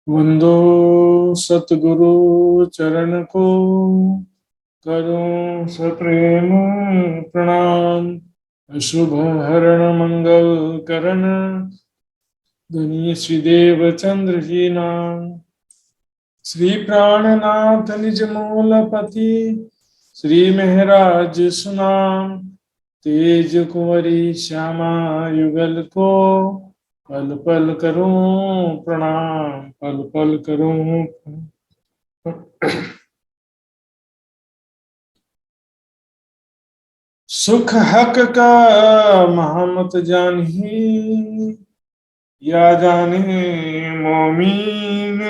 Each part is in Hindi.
वंदो सतगुरु चरण को, करूं सप्रेम प्रणाम। अशुभ हरण मंगल करण, धनी श्रीदेव चंद्र जी नाम। श्री प्राणनाथ निज मूलपति, श्री महराज सुनाम। तेज कुंवरी श्यामा युगल को, पल पल करूं प्रणाम, पल पल करूं। सुख हक का महमत जानही, या जाने मोमीन।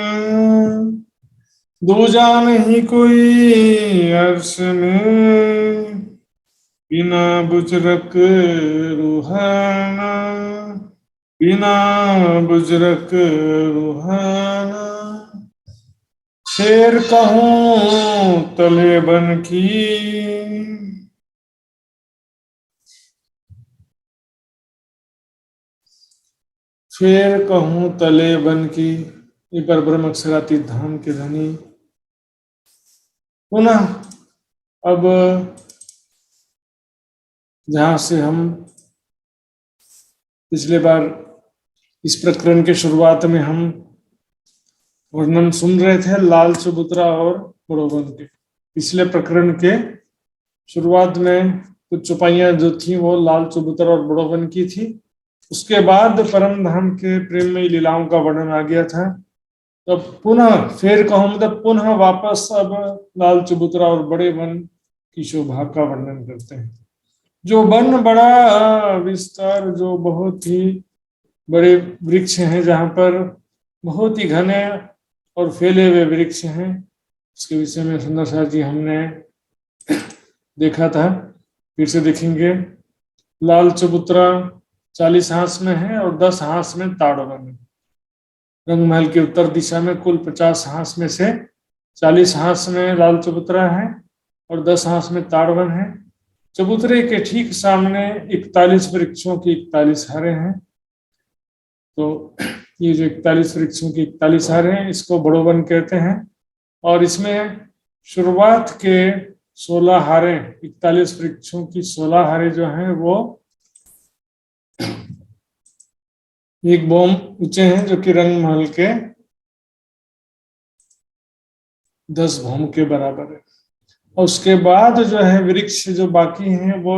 दूजा नहीं कोई अर्श में, बिना बुजरक रूहाना, बिना बुजरक रूहाना। शेर कहूं तले बन की, शेर कहूं तले बन की। ये पर ब्रह्म अक्षरातीत धाम के धनी। पुनः अब जहां से हम पिछले बार इस प्रकरण के शुरुआत में हम वर्णन सुन रहे थे लाल चबूतरा और बड़ोबन के। पिछले प्रकरण के शुरुआत में कुछ चौपाइयां जो थी वो लाल चबूतरा और बड़ोबन की थी। उसके बाद परम धाम के प्रेममयी लीलाओं का वर्णन आ गया था। तो पुनः फिर कहूं मतलब पुनः वापस अब लाल चबूतरा और बड़े वन की शोभा का वर्णन करते हैं। जो वन बड़ा विस्तार, जो बहुत ही बड़े वृक्ष हैं, जहां पर बहुत ही घने और फैले हुए वृक्ष हैं, उसके विषय में सुंदर सार जी हमने देखा था। फिर से देखेंगे। लाल चबूतरा 40 हांस में है और 10 हांस में ताड़वन है। रंगमहल की उत्तर दिशा में कुल 50 हांस में से 40 हांस में लाल चबूतरा है और 10 हांस में ताड़वन है। चबूतरे के ठीक सामने 41 वृक्षों की 41 हारे हैं। तो ये जो 41 वृक्षों की 41 हारे हैं, इसको बड़ोवन कहते हैं। और इसमें शुरुआत के 16 हारे, 41 वृक्षों की 16 हारे जो हैं वो एक बोम ऊंचे हैं, जो कि रंगमहल के 10 भौम के बराबर है। और उसके बाद जो है वृक्ष जो बाकी हैं वो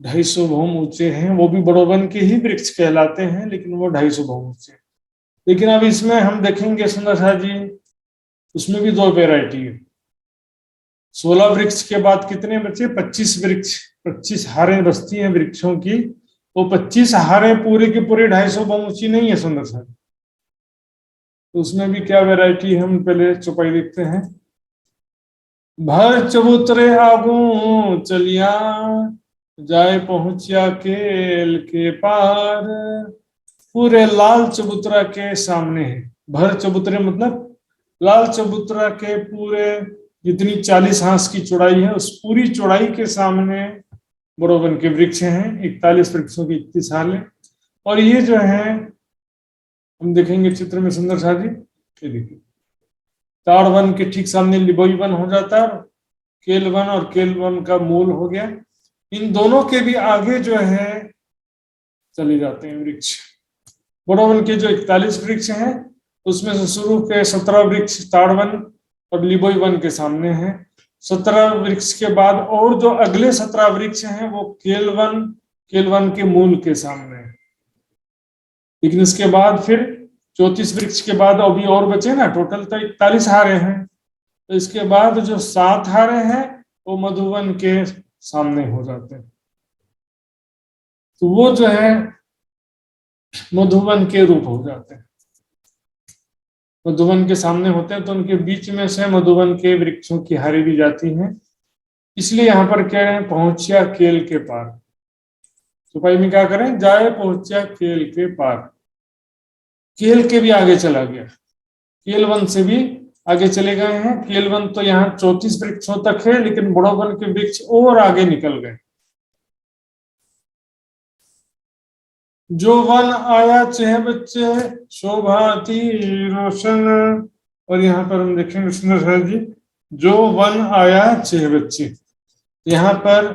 250 भौम ऊंचे हैं। वो भी बड़ोवन के ही वृक्ष कहलाते हैं, लेकिन वो 250 भौम ऊंचे। लेकिन अब इसमें हम देखेंगे सुंदर सार जी, उसमें भी 2 वेराइटी है। 16 वृक्ष के बाद कितने बचे? 25 वृक्ष, 25 हारें बचती हैं वृक्षों की। वो 25 हारें पूरे के पूरे 250 भौम ऊंची नहीं है सुंदर सार। तो उसमें भी क्या वैरायटी है, हम पहले चौपाई देखते हैं। भर चबूतरे आगू चलिया, जाए पहुंचिया केल के पार। पूरे लाल चबूतरा के सामने है। भर चबूतरे मतलब लाल चबूतरा के पूरे जितनी 40 हांस की चौड़ाई है, उस पूरी चौड़ाई के सामने बड़ोवन के वृक्ष हैं। 41 वृक्षों की 31 हालें। और ये जो है हम देखेंगे चित्र में सुंदर सार जी, ये देखिए ताड़ वन के ठीक सामने लिबोई वन हो जाता है, केल वन और केल वन का मूल हो गया। इन दोनों के भी आगे जो है चले जाते हैं वृक्ष। बड़ोवन के जो 41 वृक्ष हैं, उसमें से शुरू के 17 वृक्ष ताड़वन और लिबोई वन के सामने हैं। 17 वृक्ष के बाद और जो अगले 17 वृक्ष हैं वो केलवन के मूल के सामने है। लेकिन इसके बाद फिर 34 वृक्ष के बाद अभी और बचे ना, टोटल तो 41 हारे हैं। तो इसके बाद जो 7 हारे हैं वो मधुवन के सामने हो जाते हैं। तो वो जो है मधुवन के रूप हो जाते हैं। मधुवन के सामने होते हैं तो उनके बीच में से मधुवन के वृक्षों की हारें भी जाती हैं। इसलिए यहाँ पर कह रहे हैं पहुंचिया केल के पार। चौपाई में क्या करें? जाए पहुंचिया केल के पार। केल के भी आगे चला गया, केलवन से भी आगे चले गए हैं। केलवन तो यहाँ 34 वृक्षों तक है, लेकिन बड़ोवन के वृक्ष और आगे निकल गए। जो वन आया चेह बच्चे शोभा अति रोशन। और यहाँ पर हम देखेंगे सुंदर जी, जो वन आया चेह बच्चे, यहाँ पर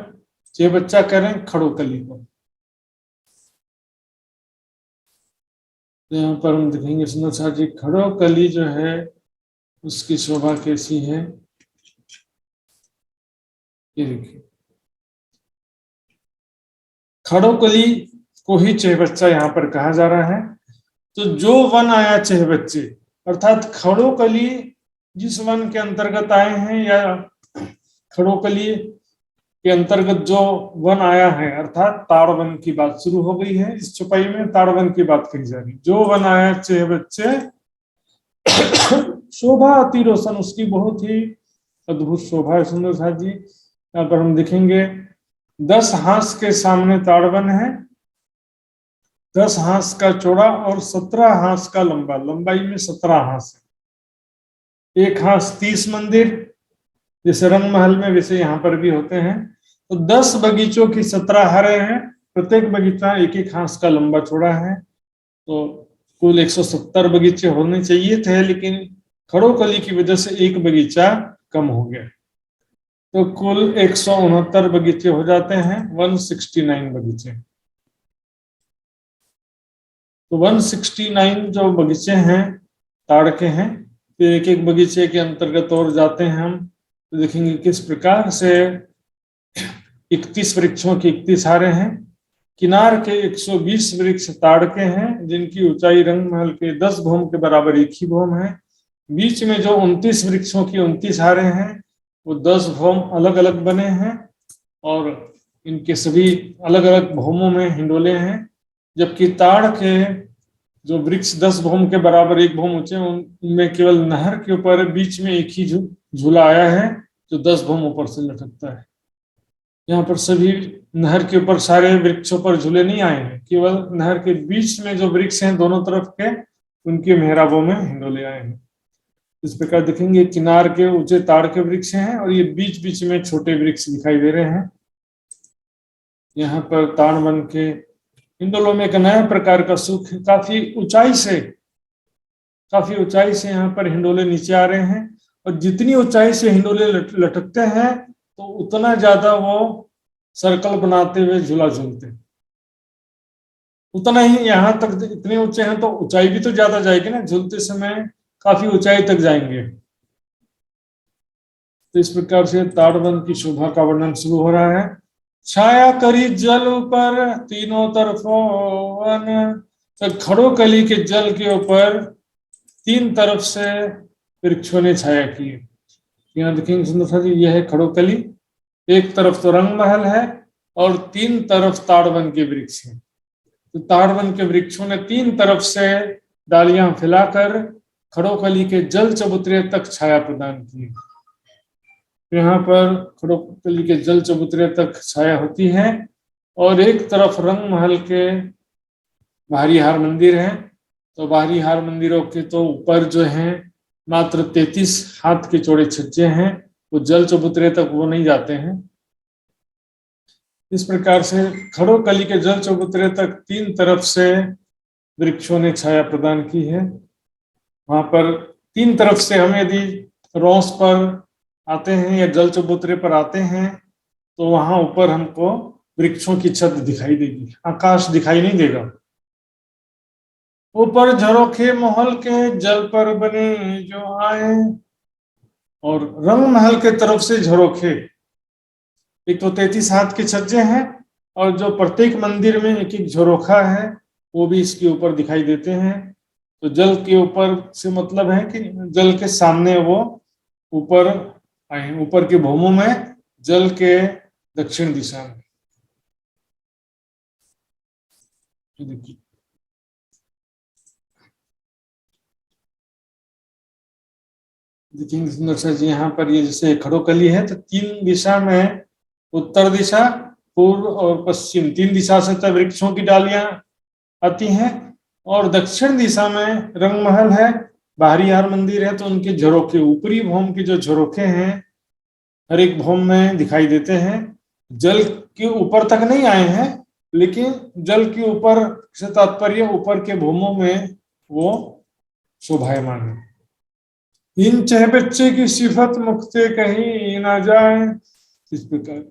चेह बच्चा करें खड़ो कली को। यहाँ पर हम देखेंगे सुंदर जी, खड़ो कली जो है उसकी शोभा कैसी है, ये देखिए। खड़ो कली को ही चेह बच्चा यहाँ पर कहा जा रहा है। तो जो वन आया चेह बच्चे, अर्थात खड़ो कली जिस वन के अंतर्गत आए हैं, या खड़ो कली के अंतर्गत जो वन आया है, अर्थात ताड़ वन की बात शुरू हो गई है। इस चौपाई में ताड़ वन की बात कही जा रही है। जो वन आया चेह बच्चे शोभा अति रोशन, उसकी बहुत ही अद्भुत शोभा है सुंदर साथ जी। यहाँ पर हम देखेंगे 10 हाथ के सामने ताड़वन है, 10 हाथ का चौड़ा और 17 हाथ का लंबा, लंबाई में 17 हाथ है। एक हाथ 30 मंदिर, जैसे रंग महल में वैसे यहाँ पर भी होते हैं। तो 10 बगीचों की 17 हरे हैं, प्रत्येक बगीचा एक एक हाथ का लंबा चौड़ा है। तो कुल 170 बगीचे होने चाहिए थे, लेकिन खड़ो कली की वजह से एक बगीचा कम हो गया, तो कुल 169 बगीचे हो जाते हैं, 169 बगीचे। तो 169 जो बगीचे हैं ताड़ के हैं। तो एक एक बगीचे के अंतर्गत और जाते हैं हम, तो देखेंगे किस प्रकार से 31 वृक्षों की 31 हारे हैं। किनार के 120 वृक्ष ताड़ के हैं, जिनकी ऊंचाई रंग महल के 10 भौम के बराबर एक ही भौम है। बीच में जो 29 वृक्षों की 29 हारे हैं, वो 10 भौम अलग अलग बने हैं, और इनके सभी अलग अलग भौमों में हिंडोले हैं। जबकि ताड़ के जो वृक्ष 10 भौम के बराबर एक भौम ऊंचे, उनमें केवल नहर के ऊपर बीच में एक ही झूला आया है, जो 10 भौम ऊपर से लटकता है। यहाँ पर सभी नहर के ऊपर सारे वृक्षों पर झूले नहीं आए हैं, केवल नहर के बीच में जो वृक्ष हैं दोनों तरफ के, उनके मेहराबों में हिंडोले आए हैं। इस प्रकार देखेंगे किनार के ऊंचे ताड़ के वृक्ष हैं, और ये बीच बीच में छोटे वृक्ष दिखाई दे रहे हैं। यहाँ पर ताड़ वन के हिंडोलों में एक नया प्रकार का सुख, काफी ऊंचाई से यहाँ पर हिंडोले नीचे आ रहे हैं, और जितनी ऊंचाई से हिंडोले लटकते हैं, तो उतना ज्यादा वो सर्कल बनाते हुए झूला झूलते, उतना ही यहाँ तक इतने ऊंचे हैं, तो ऊंचाई भी तो ज्यादा जाएगी ना, झूलते समय काफी ऊंचाई तक जाएंगे। तो इस प्रकार से ताड़वन की शोभा का वर्णन शुरू हो रहा है। छाया करी जल पर तीनों तरफों वन, तो खड़ो कली के जल के ऊपर 3 तरफ से वृक्षों ने छाया की। यहाँ देखेंगे सुंदर जी, यह है खड़ो कली। एक तरफ तो रंग महल है, और 3 तरफ ताड़वन के वृक्ष हैं। तो ताड़वन के वृक्षों ने 3 तरफ से डालियां फैलाकर खड़ो कली के जल चबूतरे तक छाया प्रदान की। यहाँ पर खड़ो कली के जल चबूतरे तक छाया होती है, और एक तरफ रंग महल के बाहरी हार मंदिर है। तो बाहरी हार मंदिरों के तो ऊपर जो है मात्र 33 हाथ के चौड़े छज्जे हैं, वो जल चबूतरे तक वो नहीं जाते हैं। इस प्रकार से खड़ो कली के जल चबूतरे तक 3 तरफ से वृक्षों ने छाया प्रदान की है। वहां पर 3 तरफ से हम यदि रोस पर आते हैं या जल चबूतरे पर आते हैं, तो वहां ऊपर हमको वृक्षों की छत दिखाई देगी, आकाश दिखाई नहीं देगा। ऊपर झरोखे महल के जल पर बने जो आए, और रंग महल के तरफ से झरोखे, एक तो 33 हाथ के छज्जे हैं, और जो प्रत्येक मंदिर में एक एक झरोखा है, वो भी इसके ऊपर दिखाई देते हैं। तो जल के ऊपर से मतलब है कि जल के सामने वो ऊपर आए, ऊपर के भौमों में, जल के दक्षिण दिशा में। देखिए देखेंगे सुंदर सर जी, यहाँ पर ये जैसे खड़ो कली है, तो 3 दिशा में, उत्तर दिशा, पूर्व और पश्चिम, 3 दिशा से तो वृक्षों की डालियां आती हैं, और दक्षिण दिशा में रंग महल है, बाहरी हार मंदिर है, तो उनके झरोखे, ऊपरी भौम के जो झरोखे हैं हर एक भौम में दिखाई देते हैं। जल के ऊपर तक नहीं आए हैं, लेकिन जल के ऊपर से तात्पर्य ऊपर के भूमों में वो शोभायमान है। इन चह बच्चे की सिफत मुक्ते कहीं ना जाए। इस प्रकार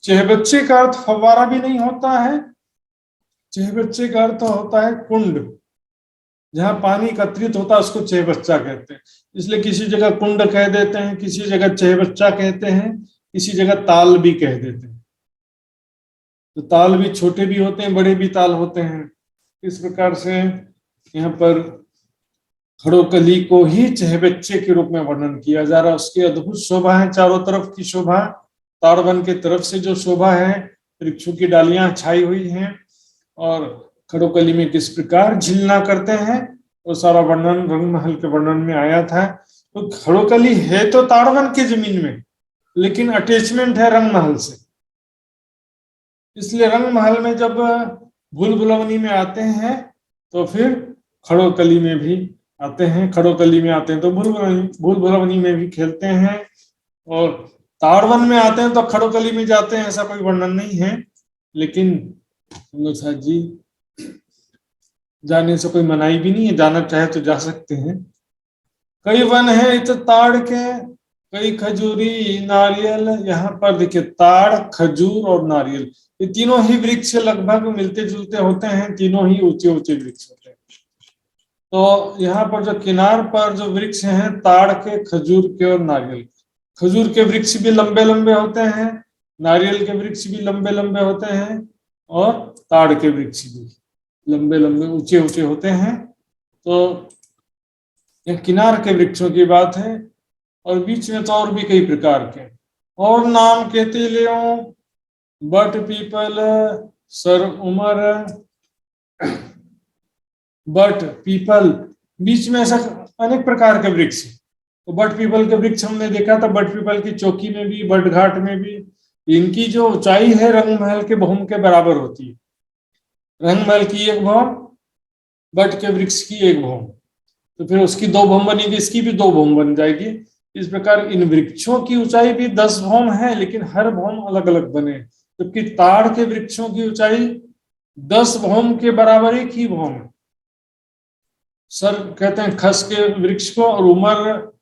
चह बच्चे का अर्थ फव्वारा भी नहीं होता है, चह बच्चे का अर्थ होता है कुंड, जहां पानी एकत्रित होता है उसको चह बच्चा कहते हैं। इसलिए किसी जगह कुंड कह देते हैं, किसी जगह चह बच्चा कहते हैं, किसी जगह ताल भी कह देते हैं। तो ताल भी छोटे भी होते हैं, बड़े भी ताल होते हैं। इस प्रकार से यहाँ पर खड़ोकली को ही चहबच्चे के रूप में वर्णन किया जा रहा है। उसकी अद्भुत शोभा है, चारों तरफ की शोभा, ताड़वन के तरफ से जो शोभा है, वृक्षों की डालियां छाई हुई हैं और खड़ोकली में किस प्रकार झिलना करते हैं, वो सारा वर्णन रंग महल के वर्णन में आया था। तो खड़ोकली है तो ताड़वन की जमीन में, लेकिन अटैचमेंट है रंग महल से। इसलिए रंग महल में जब भूल भुलवनी में आते हैं तो फिर खड़ोकली में भी आते हैं, खड़ोकली में आते हैं तो भूल भुलवनी में भी खेलते हैं, और ताड़वन में आते हैं तो खड़ोकली में जाते हैं, ऐसा कोई वर्णन नहीं है। लेकिन जी जाने से कोई मनाही भी नहीं है, जाना चाहे तो जा सकते हैं। कई वन है इत ताड़ के, कई खजूरी नारियल। यहाँ पर देखिए ताड़, खजूर और नारियल, ये तीनों ही वृक्ष लगभग मिलते जुलते होते हैं, तीनों ही ऊंचे ऊंचे वृक्ष होते हैं। तो यहाँ पर जो किनार पर जो वृक्ष हैं, ताड़ के, खजूर के और नारियल, खजूर के वृक्ष भी लंबे लंबे होते हैं, नारियल के वृक्ष भी लंबे लंबे होते हैं, और ताड़ के वृक्ष भी लंबे लंबे ऊंचे ऊंचे होते हैं। तो ये किनार के वृक्षों की बात है। और बीच में तो और भी कई प्रकार के और नाम कहते ले, but people, sir Umar, but people, बीच में ऐसा अनेक प्रकार के वृक्ष। तो बट पीपल के वृक्ष हमने देखा था, बट पीपल की चौकी में भी, बट घाट में भी। इनकी जो ऊंचाई है रंग महल के भौम के बराबर होती है। रंग महल की एक भौम, बट के वृक्ष की एक भौम, तो फिर उसकी दो भौम बनेगी, इसकी भी दो भौम बन जाएगी। इस प्रकार इन वृक्षों की ऊंचाई भी 10 भौम है, लेकिन हर भौम अलग अलग बने। जबकि ताड़ के वृक्षों की ऊंचाई 10 भौम के बराबर एक ही भौम है। सर कहते हैं खस के वृक्ष को, और उमर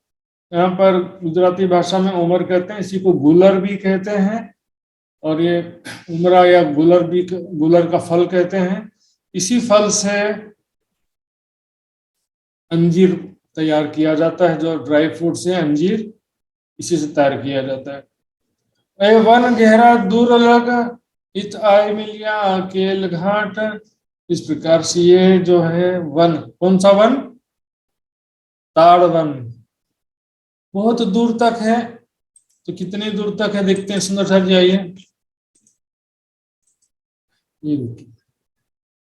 यहाँ पर गुजराती भाषा में उमर कहते हैं, इसी को गुलर भी कहते हैं। और ये उमरा या गुलर भी, गुलर का फल कहते हैं। इसी फल से अंजीर तैयार किया जाता है, जो ड्राई फ्रूट से अंजीर, इसी से तैयार किया जाता है। ए वन गहरा दूर लग, इत आय मिलिया केल घाट। इस प्रकार से ये जो है वन, कौन सा वन? ताड़ वन बहुत दूर तक है। तो कितने दूर तक है देखते हैं, सुंदर सर जी आइए। ये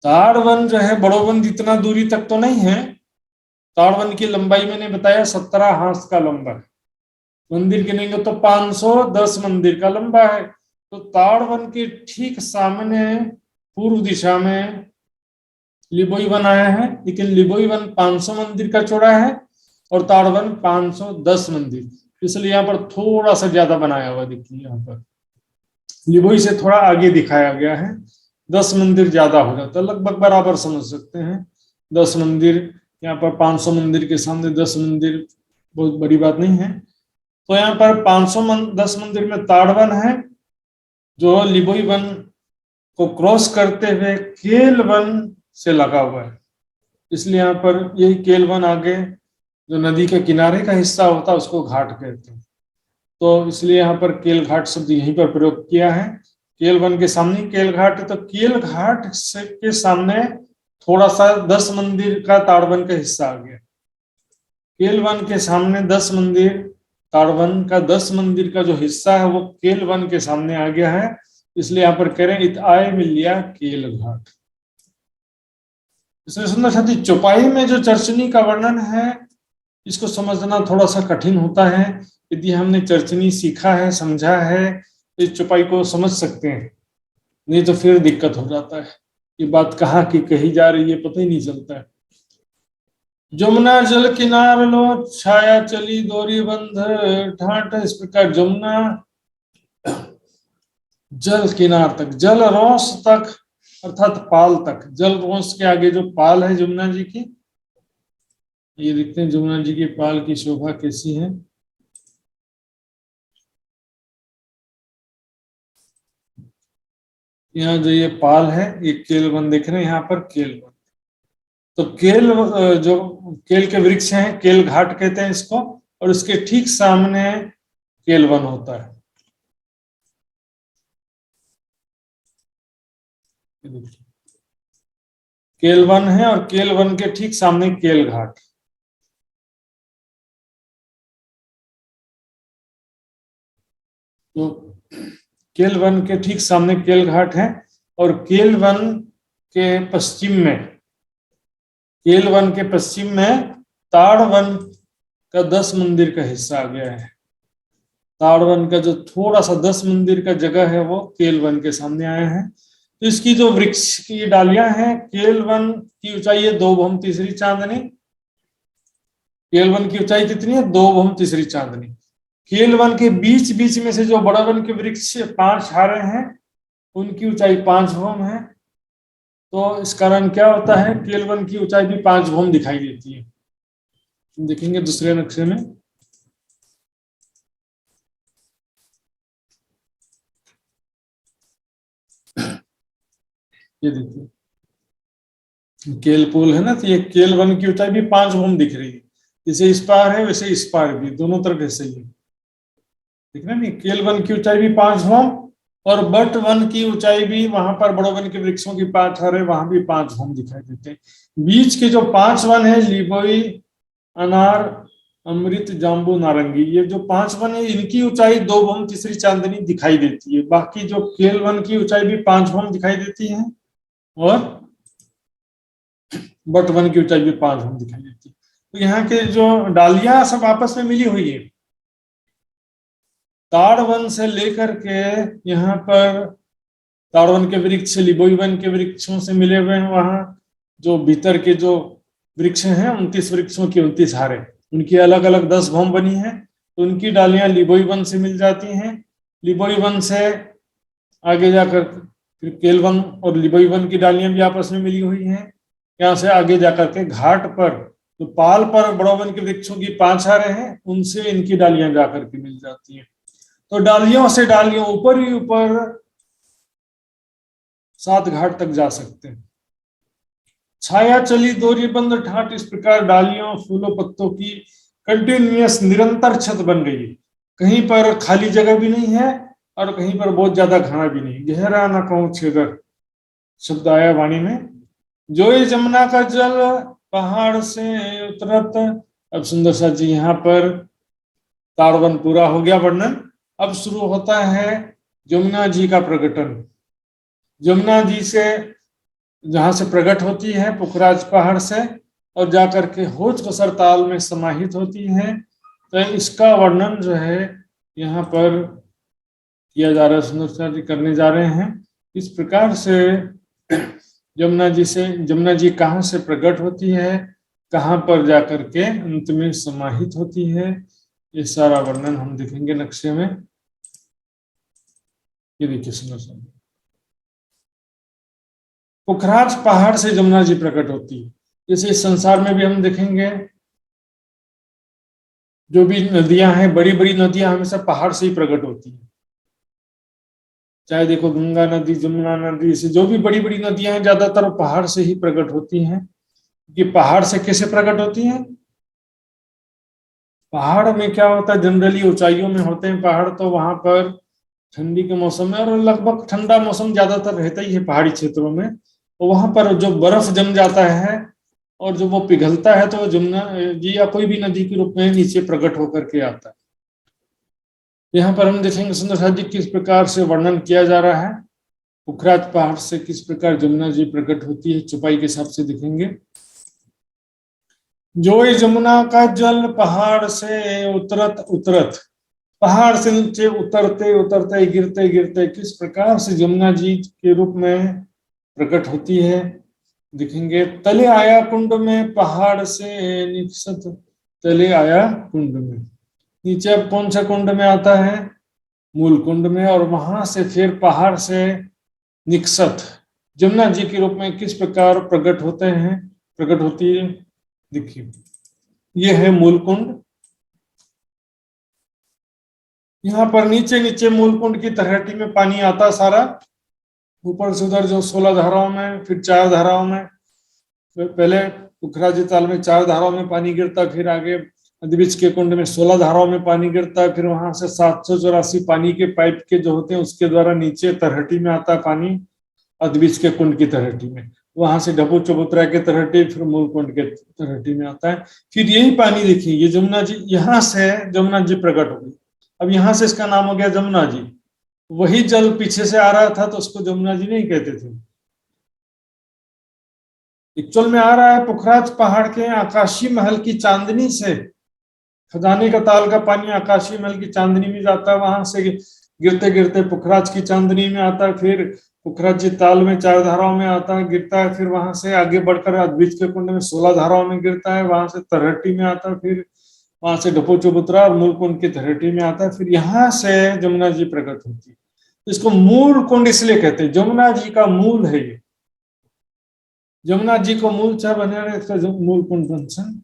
ताड़ वन जो है बड़ो वन जितना दूरी तक तो नहीं है। ताड़ वन की लंबाई मैंने बताया 17 हाथ का लंबा है। मंदिर गिनेंगे तो 510 मंदिर का लंबा है। तो ताड़ वन के ठीक सामने पूर्व दिशा में लिबोई वन आया है, लेकिन लिबोई वन 500 मंदिर का चौड़ा है और ताड़ वन 510 मंदिर, इसलिए यहाँ पर थोड़ा सा ज्यादा बनाया हुआ। देखिए यहाँ पर लिबोई से थोड़ा आगे दिखाया गया है, 10 मंदिर ज्यादा हो जाता है, लगभग बराबर समझ सकते हैं। 10 मंदिर यहाँ पर, 500 मंदिर के सामने 10 मंदिर बहुत बड़ी बात नहीं है। तो यहाँ पर 510 मंदिर में ताड़ वन है, जो लिबोई वन को क्रॉस करते हुए केल वन से लगा हुआ है। इसलिए यहाँ पर यही केल वन आगे जो नदी के किनारे का हिस्सा होता है उसको घाट कहते हैं। तो इसलिए यहाँ पर केल घाट शब्द यहीं पर प्रयोग किया है। केल वन के सामने केल घाट है, तो केल घाट के सामने थोड़ा सा 10 मंदिर का ताड़वन का हिस्सा आ गया। केल वन के सामने 10 मंदिर, ताड़वन का 10 मंदिर का जो हिस्सा है वो केल वन के सामने आ गया है। इसलिए यहाँ पर कह रहे हैं इत आय मिलिया केल घाट। इसमें सुंदर साथी चौपाई में जो चर्चनी का वर्णन है, इसको समझना थोड़ा सा कठिन होता है। यदि हमने चर्चनी सीखा है, समझा है, तो इस चौपाई को समझ सकते हैं, नहीं तो फिर दिक्कत हो जाता है। ये बात कहाँ की कही जा रही है पता ही नहीं चलता है। जमुना जल किनार लो, छाया चली दोरी बंध ठाट। इस प्रकार जमुना जल किनार तक, जल रोंस तक अर्थात पाल तक। जल रोंस के आगे जो पाल है जमुना जी की, ये देखते हैं जमुना जी की पाल की शोभा कैसी है। यहाँ जो ये पाल है, ये केलवन देख रहे हैं यहाँ पर, केलवन। तो केल जो केल के वृक्ष हैं, केल घाट कहते हैं इसको, और उसके ठीक सामने केलवन होता है। केलवन है और केलवन के ठीक सामने केल घाट। तो केलवन के ठीक सामने केल घाट है, और केलवन के पश्चिम में, केलवन के पश्चिम में ताड़वन का 10 मंदिर का हिस्सा आ गया है। ताड़वन का जो थोड़ा सा 10 मंदिर का जगह है वो केलवन के सामने आया है। तो इसकी जो वृक्ष की डालियां हैं, केलवन की ऊंचाई है 2 भम तीसरी चांदनी। केलवन की ऊंचाई कितनी है? 2 भम तीसरी चांदनी। केलवन के बीच बीच में से जो बड़ा वन के वृक्ष 5 हारे हैं, उनकी ऊंचाई 5 भम है। तो इस कारण क्या होता है, केलवन की ऊंचाई भी 5 भम दिखाई देती है। देखेंगे दूसरे नक्शे में, ये देखिए केल पुल है ना, तो ये केलवन की ऊंचाई भी 5 भम दिख रही है। जैसे इस पार है वैसे इस पार भी, दोनों तरफ ऐसे ही है। ठीक है नहीं, केलवन की ऊंचाई भी 5 भम, और बट वन की ऊंचाई भी, वहां पर बड़ो वन के वृक्षों की 5 हारे, वहां भी 5 भम दिखाई देते हैं। बीच के जो 5 वन है, लिबोई, अनार, अमृत, जाम्बू, नारंगी, ये जो 5 वन है, इनकी ऊंचाई 2 भम तीसरी चांदनी दिखाई देती है। बाकी जो केलवन की ऊंचाई भी 5 भम दिखाई देती है, और बट वन की ऊंचाई भी 5 भम दिखाई देती है। तो यहाँ के जो डालियां सब आपस में मिली हुई है। ताड़वन से लेकर के यहाँ पर ताड़वन के वृक्ष लिबोई वन के वृक्षों से मिले हुए हैं। वहां जो भीतर के जो वृक्ष हैं, 29 वृक्षों की 29 हारे, उनकी अलग अलग 10 भम बनी है। तो उनकी डालियां लिबोई वन से मिल जाती हैं। लिबोई वन से आगे जाकर फिर केलवन और लिबोई वन की डालियां भी आपस में मिली हुई हैं। यहाँ से आगे जाकर के घाट पर तो पाल पर बड़ो वन के वृक्षों की 5 हारे हैं, उनसे इनकी डालियां जाकर के मिल जाती हैं। तो डालियों से डालियों ऊपर ही ऊपर 7 घाट तक जा सकते हैं। छाया चली दोरी बंद ठाट, इस प्रकार डालियों फूलों पत्तों की कंटिन्यूअस निरंतर छत बन गई है। कहीं पर खाली जगह भी नहीं है और कहीं पर बहुत ज्यादा घना भी नहीं। गहरा न कहूं छेदर शब्द आया वाणी में। जो ये जमुना का जल पहाड़ से उतरत। अब सुंदर सा जी यहाँ पर ताड़वन पूरा हो गया वर्णन। अब शुरू होता है जमुना जी का प्रकटन। जमुना जी से जहां से प्रकट होती है पुखराज पहाड़ से, और जाकर के होज कसर ताल में समाहित होती है। तो इसका वर्णन जो है यहाँ पर किया जा रहा है, सुंदर जी करने जा रहे हैं। इस प्रकार से जमुना जी कहाँ से प्रकट होती है, कहाँ पर जाकर के अंत में समाहित होती है, ये सारा वर्णन हम देखेंगे नक्शे में। ये देखिए सुंदर सा, पुखराज पहाड़ से जमुना जी प्रकट होती है। जैसे इस संसार में भी हम देखेंगे जो भी नदियां हैं, बड़ी बड़ी नदियां हमेशा पहाड़ से ही प्रकट होती हैं। चाहे देखो गंगा नदी, जमुना नदी, से जो भी बड़ी बड़ी नदियां हैं ज्यादातर पहाड़ से ही प्रकट होती हैं। कि पहाड़ से कैसे प्रकट होती हैं? पहाड़ में क्या होता है, जनरली ऊंचाइयों में होते हैं पहाड़, तो वहां पर ठंडी के मौसम में, और लगभग ठंडा मौसम ज्यादातर रहता ही है पहाड़ी क्षेत्रों में, तो वहां पर जो बर्फ जम जाता है और जो वो पिघलता है, तो वो जमुना जी या कोई भी नदी के रूप में नीचे प्रकट होकर के आता है। यहाँ पर हम देखेंगे सुंदर सा जी किस प्रकार से वर्णन किया जा रहा है। पुखराज पहाड़ से किस प्रकार जमुना जी प्रकट होती है, चौपाई के हिसाब से दिखेंगे। जो जमुना का जल पहाड़ से उतरत उतरत, पहाड़ से नीचे उतरते उतरते गिरते गिरते किस प्रकार से जमुना जी के रूप में प्रकट होती है दिखेंगे। तले आया कुंड में पहाड़ से निकसत, तले आया कुंड में। नीचे अब कौन सा कुंड में आता है? मूल कुंड में, और वहां से फिर पहाड़ से निकसत जमुना जी के रूप में किस प्रकार प्रकट होते हैं, प्रकट होती है। देखिए ये है मूल कुंड। यहाँ पर नीचे नीचे मूल कुंड की तलहटी में पानी आता सारा, ऊपर से उधर जो 16 धाराओं में, फिर 4 धाराओं में, पहले पुखराजी ताल में 4 धाराओं में पानी गिरता, फिर आगे अद्विज के कुंड में 16 धाराओं में पानी गिरता है, फिर वहां से 784 पानी के पाइप के जो होते हैं उसके द्वारा नीचे तलहटी में आता है पानी, अद्विज के कुंड की तलहटी में, वहां से ढबू चबूतरा के तलहटी, फिर मूल कुंड के तलहटी में आता है। फिर यही पानी देखिए, ये जमुना जी, यहाँ से जमुना जी प्रकट हो गई। अब यहाँ से इसका नाम हो गया जमुना जी। वही जल पीछे से आ रहा था तो उसको जमुना जी नहीं कहते थे। एक्चुअल में आ रहा है पुखराज पहाड़ के आकाशीय महल की चांदनी से, खजाने का ताल का पानी आकाशीय महल की चांदनी में जाता है, वहां से गिरते गिरते पुखराज की चांदनी में आता है, फिर पुखराज जी ताल में 4 धाराओं में आता है, गिरता है, फिर वहां से आगे बढ़कर अद्विज के कुंड में 16 धाराओं में गिरता है, वहां से तलहटी में आता है, फिर वहां से ढपो चबूतरा और मूल कुंड की तलहटी में आता है, फिर यहाँ से जमुना जी प्रकट होती है। इसको मूल कुंड इसलिए कहते हैं, जमुना जी का मूल है ये। जमुना जी को मूल चाह बने रहे इसका मूल कुंड बंसन।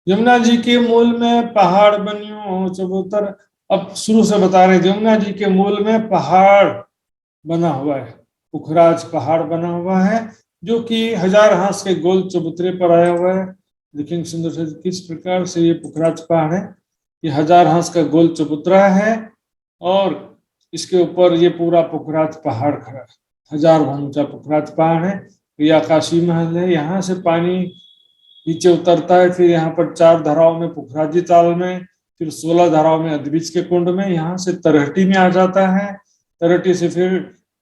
यमुना जी के मूल में पहाड़ बनियो चबूतर। अब शुरू से बता रहे, यमुना जी के मूल में पहाड़ बना हुआ है, पुखराज पहाड़ बना हुआ है, जो कि 1000 हाथ के गोल चबूतरे पर आया हुआ है। देखेंगे सुंदर से किस प्रकार से ये पुखराज पहाड़ है। ये 1000 हाथ का गोल चबूतरा है और इसके ऊपर ये पूरा पुखराज पहाड़ खड़ा है। 1000 भवन ऊंचा पुखराज पहाड़ है। ये आकाशीय महल है। यहाँ से पानी नीचे उतरता है, फिर यहाँ पर 4 धाराओं में पुखराजी ताल में, फिर 16 धाराओं में अद्विज के कुंड में, यहाँ से तलहटी में आ जाता है, तलहटी से फिर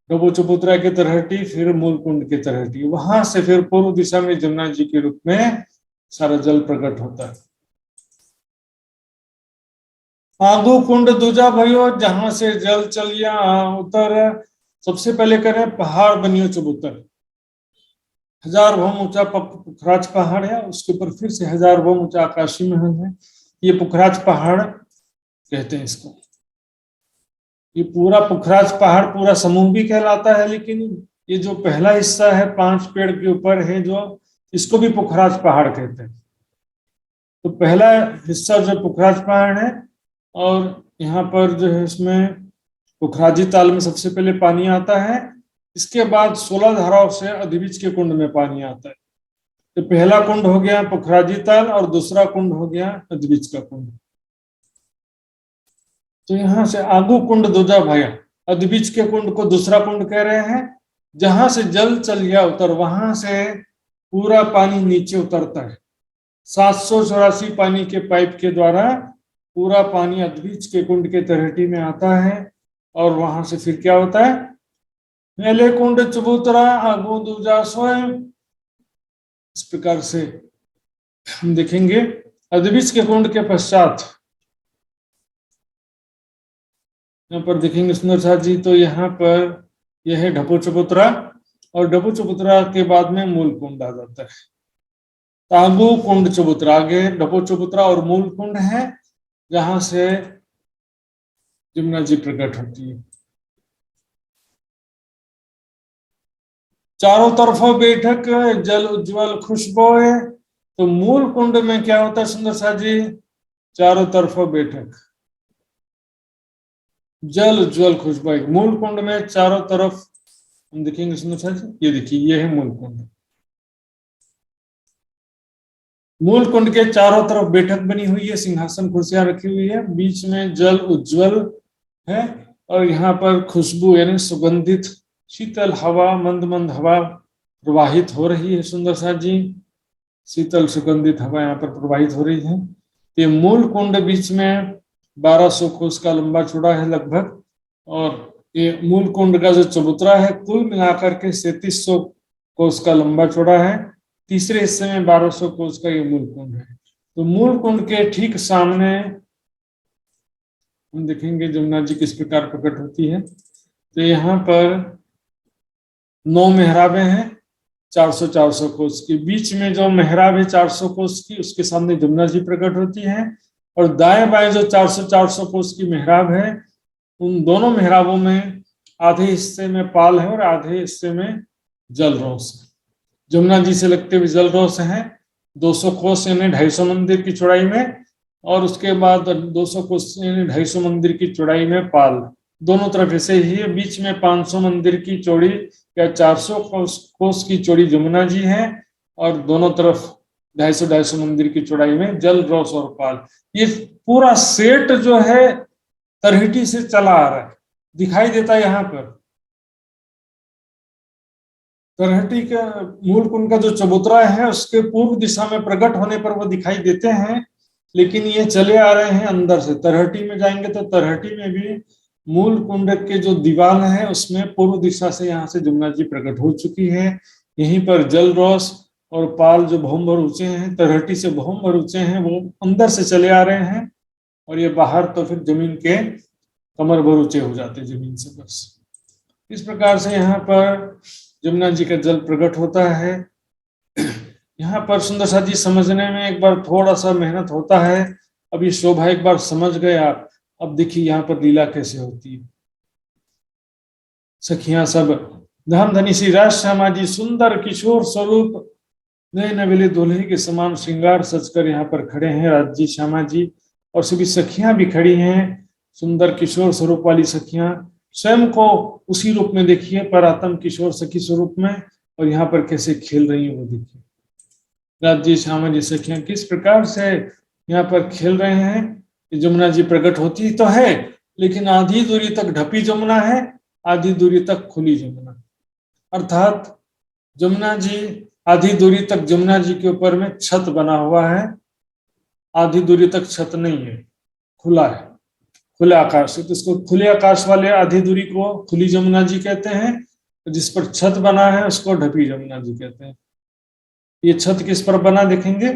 डबो चबूतरा की तलहटी, फिर मूल कुंड की तलहटी, वहां से फिर पूर्व दिशा में जमुना जी के रूप में सारा जल प्रकट होता है। आगू कुंड दूजा भयो, जहां से जल चलिया उतर। सबसे पहले करें पहाड़ बनियो चबूतर। 1000 भवन ऊंचा पुखराज पहाड़ है, उसके ऊपर फिर से 1000 भवन ऊंचा आकाशीय महल है। ये पुखराज पहाड़ कहते हैं इसको। ये पूरा पुखराज पहाड़ पूरा समूह भी कहलाता है, लेकिन ये जो पहला हिस्सा है 5 पेड़ के ऊपर है जो, इसको भी पुखराज पहाड़ कहते हैं। तो पहला हिस्सा जो पुखराज पहाड़ है, और यहाँ पर जो है इसमें पुखराजी ताल में सबसे पहले पानी आता है, इसके बाद 16 धाराओं से अद्विज के कुंड में पानी आता है। तो पहला कुंड हो गया पुखराजी ताल और दूसरा कुंड हो गया अद्विज का कुंड। तो यहाँ से आगू कुंड दूजा भया, अद्विज के कुंड को दूसरा कुंड कह रहे हैं। जहां से जल चल गया उतर, वहां से पूरा पानी नीचे उतरता है। 784 पानी के पाइप के द्वारा पूरा पानी अद्विज के कुंड के तलहटी में आता है, और वहां से फिर क्या होता है, पहले कुंड चबूतरा आगू दूजा स्वयं। इस प्रकार से हम देखेंगे। अद्विज के कुंड के पश्चात यहाँ पर देखेंगे सुंदर साथ जी, तो यहाँ पर यह है ढपो चबूतरा, और ढपो चबूतरा के बाद में मूल कुंड आ जाता है। तांबू कुंड चबूतरा, आगे ढपो चबूतरा और मूल कुंड है, जहां से जमुना जी प्रकट होती है। चारों तरफ बैठक जल उज्ज्वल खुशबू है। तो मूल कुंड में क्या होता है सुंदर सा जी, चारों तरफ बैठक जल उज्ज्वल खुशबू। मूल कुंड में चारों तरफ हम देखेंगे सुंदर सा जी, ये देखिए ये है मूल कुंड। मूल कुंड के चारों तरफ बैठक बनी हुई है, सिंहासन कुर्सियां रखी हुई है, बीच में जल उज्ज्वल है, और यहाँ पर खुशबू यानी सुगंधित शीतल हवा, मंद मंद हवा प्रवाहित हो रही है। सुंदर सा जी, शीतल सुगंधित हवा यहाँ पर प्रवाहित हो रही है। ये मूल कुंड बीच में 1200 कोस का लंबा चौड़ा है लगभग, और ये मूल कुंड का जो चबूतरा है कुल मिलाकर के 3700 कोस का लंबा चौड़ा है। तीसरे हिस्से में 1200 कोस का ये मूल कुंड है। तो मूल कुंड के ठीक सामने हम देखेंगे जमुना जी किस प्रकार प्रकट होती है। तो यहाँ पर 9 मेहराबें हैं 400-400 कोस की। बीच में जो मेहराब है 400 कोस की, उसके सामने जमुना जी प्रकट होती है, और दाएं बाएं जो 400 कोस की मेहराब है, उन दोनों मेहराबों में आधे हिस्से में पाल है और आधे हिस्से में जलरोस है। जमुना जी से लगते हुए जलरोस है 200 कोस यानी 250 मंदिर की चौड़ाई में, और उसके बाद 200 कोस यानी 250 मंदिर की चौड़ाई में पाल। दोनों तरफ ऐसे ही है। बीच में 500 मंदिर की चौड़ी या 400 कोस की चौड़ी जमुना जी है, और दोनों तरफ 250 मंदिर की चौड़ाई में जल रोस और पाल। ये पूरा सेट जो है तरहटी से चला आ रहा है, दिखाई देता है यहाँ पर। तरहटी का मूल कुंड का जो चबूतरा है उसके पूर्व दिशा में प्रकट होने पर वो दिखाई देते हैं, लेकिन ये चले आ रहे हैं अंदर से। तरहटी में जाएंगे तो तरहटी में भी मूल कुंड के जो दीवार है उसमें पूर्व दिशा से यहाँ से जमुना जी प्रकट हो चुकी है। यहीं पर जल रोस और पाल जो बहुम भर ऊंचे हैं, तरहटी से बहुम भर ऊंचे हैं, वो अंदर से चले आ रहे हैं, और ये बाहर तो फिर जमीन के कमर भर ऊंचे हो जाते हैं जमीन से। बस इस प्रकार से यहाँ पर जमुना जी का जल प्रकट होता है। यहाँ पर सुंदर सा जी समझने में एक बार थोड़ा सा मेहनत होता है। अब ये शोभा एक बार समझ गए आप, अब देखिए यहाँ पर लीला कैसे होती है। सखियां सब धाम धनी श्री राज श्यामा जी सुंदर किशोर स्वरूप नए नवेले दूल्हे के समान श्रृंगार सजकर यहाँ पर खड़े हैं राजी श्यामा जी, और सभी सखियां भी खड़ी हैं सुंदर किशोर स्वरूप वाली सखियां। स्वयं को उसी रूप में देखिए, परातम किशोर सखी स्वरूप में, और यहाँ पर कैसे खेल रही है वो देखिए। राजी श्यामा जी सखियां किस प्रकार से यहाँ पर खेल रहे हैं। जमुना जी प्रकट होती तो है, लेकिन आधी दूरी तक ढपी जमुना है, आधी दूरी तक खुली जमुना। अर्थात जमुना जी आधी दूरी तक जमुना जी के ऊपर में छत बना हुआ है, आधी दूरी तक छत नहीं है, खुला है, खुले आकाश है। तो इसको खुले आकाश वाले आधी दूरी को खुली जमुना जी कहते हैं, जिस पर छत बना है उसको ढपी जमुना जी कहते हैं। ये छत किस पर बना देखेंगे,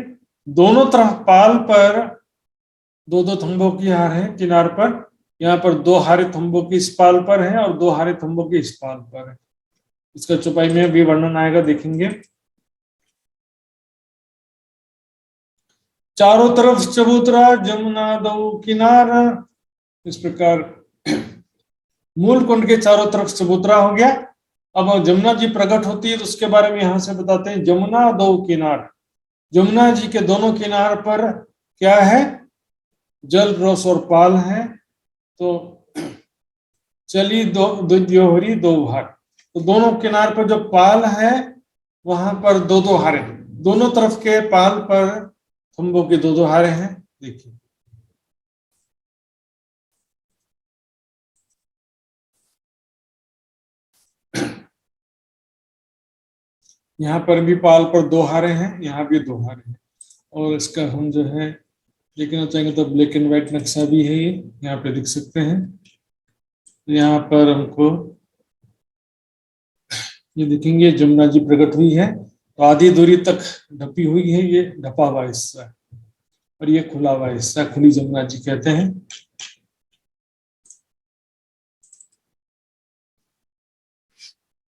दोनों तरफ पाल पर दो दो थंबों की हार है किनार पर। यहाँ पर 2 हारे थंबों की इस पाल पर है और 2 हारे थंबों की इस पाल पर है। इसका चौपाई में भी वर्णन आएगा, देखेंगे। चारों तरफ चबूतरा जमुना दो किनार, इस प्रकार मूल कुंड के चारों तरफ चबूतरा हो गया। अब जमुना जी प्रकट होती है तो उसके बारे में यहां से बताते हैं। जमुना दो किनार, जमुना जी के दोनों किनार पर क्या है, जल रोस और पाल है। तो चली दो द्योहरी 2 हार, तो दोनों किनार पर जो पाल है वहां पर 2-2 हारे, दोनों तरफ के पाल पर खंभों के 2-2 हारे हैं। देखिए यहाँ पर भी पाल पर 2 हारे हैं, यहाँ भी 2 हारे हैं। और इसका हम जो है देखना चाहेंगे तो ब्लैक एंड व्हाइट नक्शा भी है, ये यहाँ पे दिख सकते हैं। यहाँ पर हमको ये दिखेंगे जमुना जी प्रकट हुई है, तो आधी दूरी तक ढपी हुई है, ये ढपा हुआ हिस्सा है, और ये खुला हुआ हिस्सा खुली जमुना जी कहते हैं।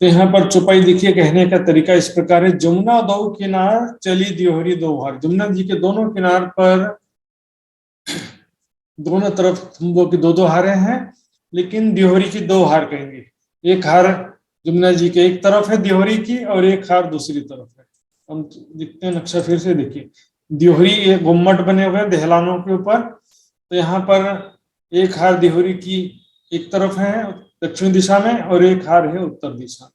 तो यहाँ पर चौपाई देखिए, कहने का तरीका इस प्रकार है। जमुना दो किनार चली द्योहरी 2 हार, जमुना जी के दोनों किनार पर दोनों तरफ थंबों की 2-2 हारे हैं, लेकिन द्योहरी की 2 हार कहेंगे। एक हार जमुना जी के एक तरफ है द्योहरी की, और एक हार दूसरी तरफ है। हम देखते हैं नक्शा फिर से, देखिए द्योहरी ये गुम्मट बने हुए हैं दहलानों के ऊपर, तो यहाँ पर एक हार द्योहरी की एक तरफ है दक्षिण दिशा में, और एक हार है उत्तर दिशा में।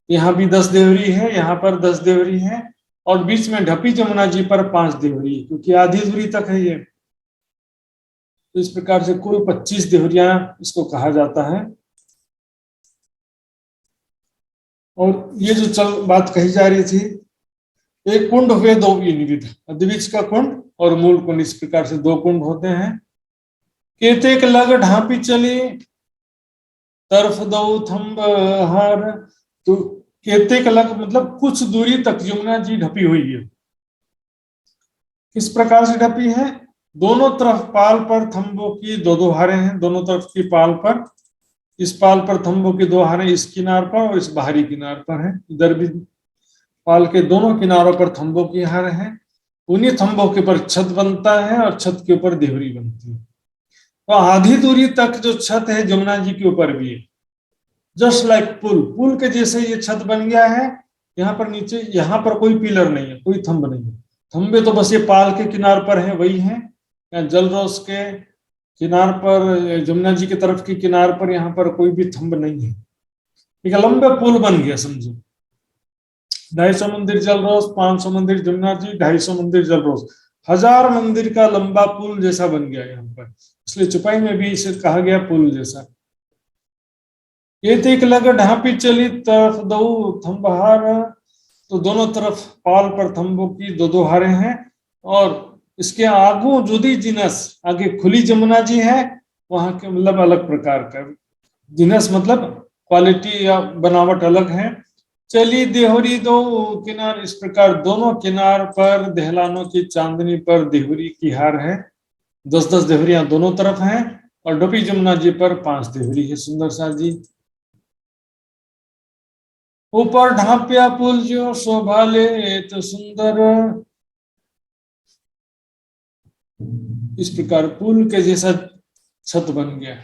यहाँ भी 10 देवरी है, यहाँ पर 10 देवरी है, और बीच में ढपी जमुना जी पर 5 देवरी, क्योंकि आधी दूरी तक है ये। तो इस प्रकार से कुल 25 देवरियां इसको कहा जाता है। और ये जो बात कही जा रही थी, एक कुंड हुए 2 विविध, द्विज का कुंड और मूल कुंड, इस प्रकार से 2 कुंड होते हैं। केतेक लग ढापी चली तरफ दो थंब हार, तो केतेक लग मतलब कुछ दूरी तक यमुना जी ढपी हुई है। किस प्रकार से ढपी है, दोनों तरफ पाल पर थंबों की 2-2 हारे हैं, दोनों तरफ की पाल पर, इस पाल पर थंबों की 2 हारे इस किनार पर और इस बाहरी किनार पर है। इधर भी पाल के दोनों किनारों पर थंबों की हार है, उन्हीं थंबों के ऊपर छत बनता है और छत के ऊपर देवरी बनती है। तो आधी दूरी तक जो छत है जमुना जी के ऊपर भी है, जस्ट लाइक पुल, पुल के जैसे ये छत बन गया है। यहाँ पर नीचे, यहाँ पर कोई पिलर नहीं है, कोई थंब नहीं है, थंबे तो बस ये पाल के किनार पर है, वही है। जलरोस के किनार पर, जमुना जी की तरफ के किनार पर यहाँ पर कोई भी थंब नहीं है। एक लंबा पुल बन गया समझो, 250 मंदिर जलरोस, 500 मंदिर जमुना जी, 250 मंदिर जलरोस, 1000 मंदिर का लंबा पुल जैसा बन गया यहाँ पर। इसलिए चुपाई में भी इसे कहा गया पुल जैसा। एक लग ढांपी चली तरफ दो थंबहार, तो दोनों तरफ पाल पर थंबों की दो दो हारे हैं। और इसके आगू जुदी जिनस, आगे खुली जमुना जी है, वहां के मतलब अलग प्रकार का जिनस, मतलब क्वालिटी या बनावट अलग है। चली देहरी दो किनार, इस प्रकार दोनों किनार पर दहलानों की चांदनी पर देहरी की हार है। 10-10 देहरियां दोनों तरफ हैं, और डोपी जमुना जी पर 5 देहरी है सुंदर सा जी। ऊपर ढांपिया पुल जो शोभा ले तो सुंदर, इस प्रकार पुल के जैसा छत बन गया,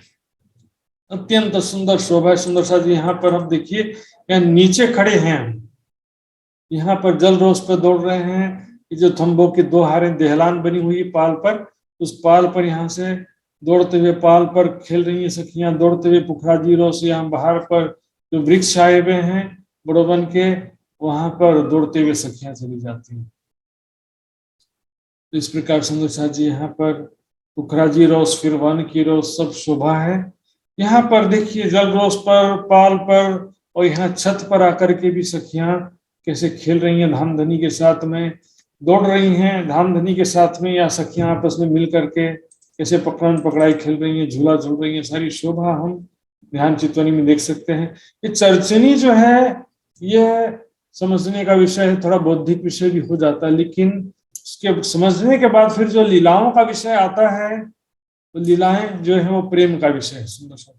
अत्यंत सुंदर शोभा। सुंदर सा जी यहाँ पर हम देखिए, यहाँ नीचे खड़े हैं, यहाँ पर जल रोष पर दौड़ रहे हैं। ये जो थंबों की 2 हारें दहलान बनी हुई पाल पर, उस पाल पर यहाँ से दौड़ते हुए पाल पर खेल रही हैं सखियां, दौड़ते हुए पुखराजी रोष यहाँ बाहर पर जो वृक्ष आए हुए हैं बड़ोबन के, वहां पर दौड़ते हुए सखियां चली जाती हैं। इस प्रकार सुंदर सा जी यहाँ पर पुखराजी रोष, फिर वन की रोष, सब शोभा है। यहाँ पर देखिए जल रोष पर, पाल पर, और यहाँ छत पर आकर के भी सखियां कैसे खेल रही हैं, धाम धनी के साथ में दौड़ रही हैं, धाम धनी के साथ में, या सखियां आपस में मिल करके कैसे पकड़न पकड़ाई खेल रही हैं, झूला झूल रही हैं। सारी शोभा हम ध्यान चितवनी में देख सकते हैं। ये चरचनी जो है, ये समझने का विषय है, थोड़ा बौद्धिक विषय भी हो जाता है, लेकिन उसके समझने के बाद फिर जो लीलाओं का विषय आता है, तो लीलाएं जो है वो प्रेम का विषय है। सुंदर सा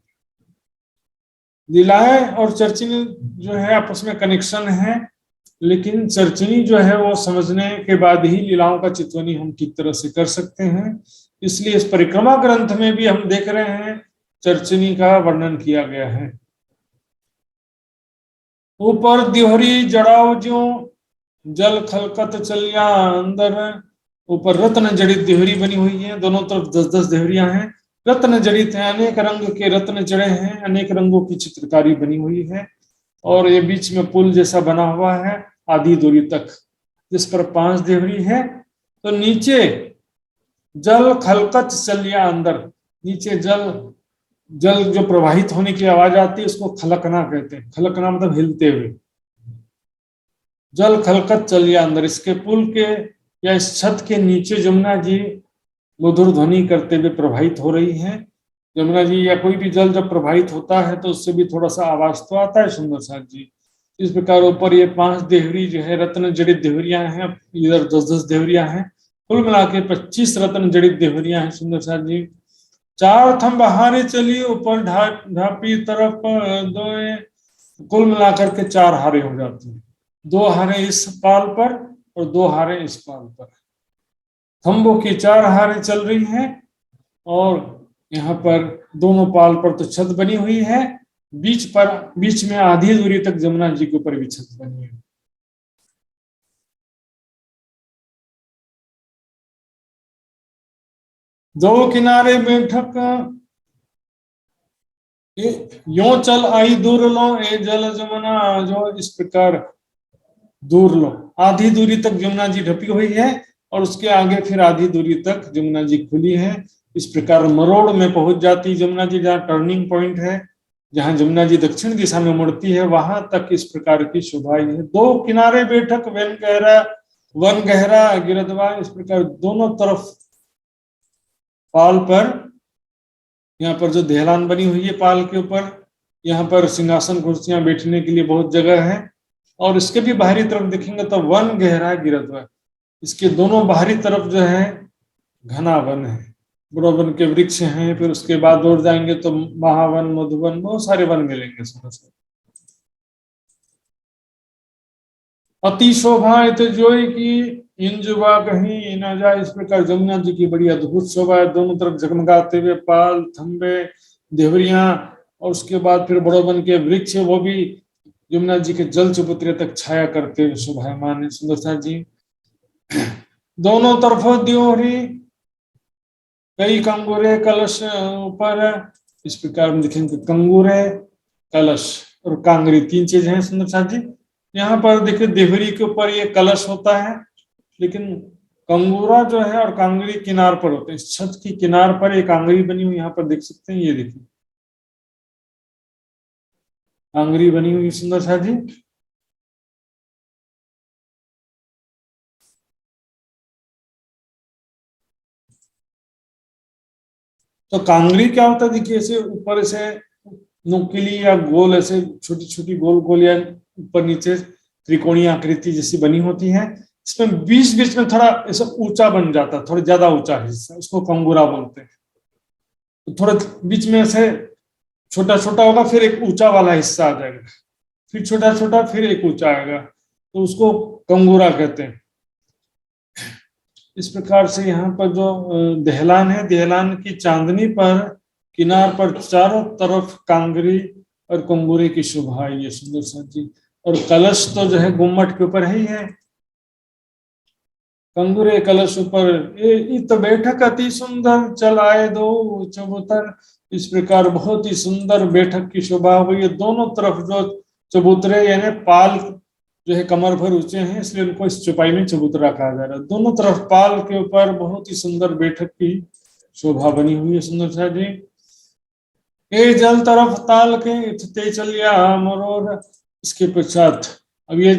लीलाएं और चरचनी जो है आपस में कनेक्शन है, लेकिन चरचनी जो है वो समझने के बाद ही लीलाओं का चित्वनी हम ठीक तरह से कर सकते हैं। इसलिए इस परिक्रमा ग्रंथ में भी हम देख रहे हैं चरचनी का वर्णन किया गया है। ऊपर दिहरी जड़ाव ज्यो जल खलकत चलिया अंदर, ऊपर रत्न जड़ित देहरी बनी हुई है, दोनों तरफ 10-10 देहरियां हैं, रत्न जड़ित है, अनेक रंग के रत्न जड़े हैं, अनेक रंगों की चित्रकारी बनी हुई है। और ये बीच में पुल जैसा बना हुआ है आधी दूरी तक, जिस पर 5 देहरी है। तो नीचे जल खलकत चलिया अंदर, नीचे जल, जल जो प्रवाहित होने की आवाज आती है उसको खलकना कहते हैं। खलकना मतलब हिलते हुए, जल खलकत चलिया अंदर। इसके पुल के या इस छत के नीचे जमुना जी मधुर ध्वनि करते हुए प्रवाहित हो रही है। जमुना जी या कोई भी जल जब प्रवाहित होता है तो उससे भी थोड़ा सा आवाज तो आता है सुंदर सा जी। इस प्रकार ऊपर ये 5 देहरी जो है रत्न जड़ित देहरियां हैं, इधर 10-10 देहरियां हैं, कुल मिला के 25 रत्न जड़ित देहरियां हैं सुंदर सा जी। 4 थंब हारे चलिए ऊपर ढापी तरफ दो, कुल मिलाकर के 4 हारे हो जाते हैं। 2 हारे इस पाल पर और 2 हारे इस पाल पर, थंबों की 4 हारे चल रही हैं। और यहाँ पर दोनों पाल पर तो छत बनी हुई है, बीच में आधी दूरी तक जमुना जी के ऊपर भी छत बनी है। दो किनारे बैठक यो चल आई दूर लो, ए जल जमुना जो, इस प्रकार दूर लो, आधी दूरी तक जमुना जी ढपी हुई है और उसके आगे फिर आधी दूरी तक जमुना जी खुली है। इस प्रकार मरोड़ में पहुंच जाती जमुना जी, जहाँ टर्निंग पॉइंट है, जहाँ जमुना जी दक्षिण दिशा में मुड़ती है, वहां तक इस प्रकार की शोभा है। 2 किनारे बैठक वन गहरा गिरदवा, इस प्रकार दोनों तरफ पाल पर, यहाँ पर जो दहलान बनी हुई है पाल के ऊपर, यहाँ पर सिंहासन कुर्सियां बैठने के लिए बहुत जगह है। और इसके भी बाहरी तरफ देखेंगे तो वन गहरा गिरदवा, इसके दोनों बाहरी तरफ जो है घना वन है, बड़ोवन के वृक्ष हैं। फिर उसके बाद और जाएंगे तो महावन, मधुवन, बहुत सारे वन मिलेंगे। अति शोभा जो की इन जुबा कहीं न जाए, इस प्रकार जमुना जी की बड़ी अद्भुत शोभा है। दोनों तरफ जगमगाते हुए पाल, थंबे, देवरियां, और उसके बाद फिर बड़ोबन के वृक्ष, वो भी यमुना जी के जल चबूतरे तक छाया करते हुए शोभायमान है। सुंदरता जी दोनों तरफ द्योहरी, कई कंगूरे कलश ऊपर, इस प्रकार हम देखेंगे कंगूरे, कलश और कांगरी, तीन चीज हैं सुंदरता जी। यहाँ पर देखिए देवरी के ऊपर ये कलश होता है, लेकिन कंगूरा जो है और कांगरी किनार पर होते हैं। इस छत की किनार पर एक कांगरी बनी हुई यहाँ पर देख सकते हैं, ये देखिए कांगरी बनी हुई सुंदरता जी। तो कांगरी क्या होता है, देखिए ऐसे ऊपर से नुकीली या गोल, ऐसे छोटी छोटी गोल गोल या ऊपर नीचे त्रिकोणीय आकृति जैसी बनी होती है। इसमें बीच बीच में थोड़ा ऐसा ऊंचा बन जाता है, थोड़ा ज्यादा ऊंचा हिस्सा, उसको कंगूरा बोलते हैं। तो थोड़ा बीच में से छोटा छोटा होगा, फिर एक ऊंचा वाला हिस्सा आ जाएगा, फिर छोटा छोटा, फिर एक ऊंचा आएगा, तो उसको कंगूरा कहते हैं। इस प्रकार से यहाँ पर जो दहलान है, दहलान की चांदनी पर किनार पर चारों तरफ कांगरी और कंगूरे की शोभा है, ये सुंदर सा जी। और कलश तो जो है गुम्मट के ऊपर ही है, कंगूरे कलश ऊपर। इत बैठक अति सुंदर, चल आए दो चबूतर। इस प्रकार बहुत ही सुंदर बैठक की शोभा हुई है। दोनों तरफ जो चबूतरे यानी पाल जो है कमर भर ऊंचे हैं, इसलिए उनको इस चौपाई में चबूतरा कहा जा रहा है। दोनों तरफ पाल के ऊपर बहुत ही सुंदर बैठक की शोभा बनी हुई है सुंदर सा जी। ए जल तरफ ताल के इतते चलिया मरोर। इसके पश्चात अब ये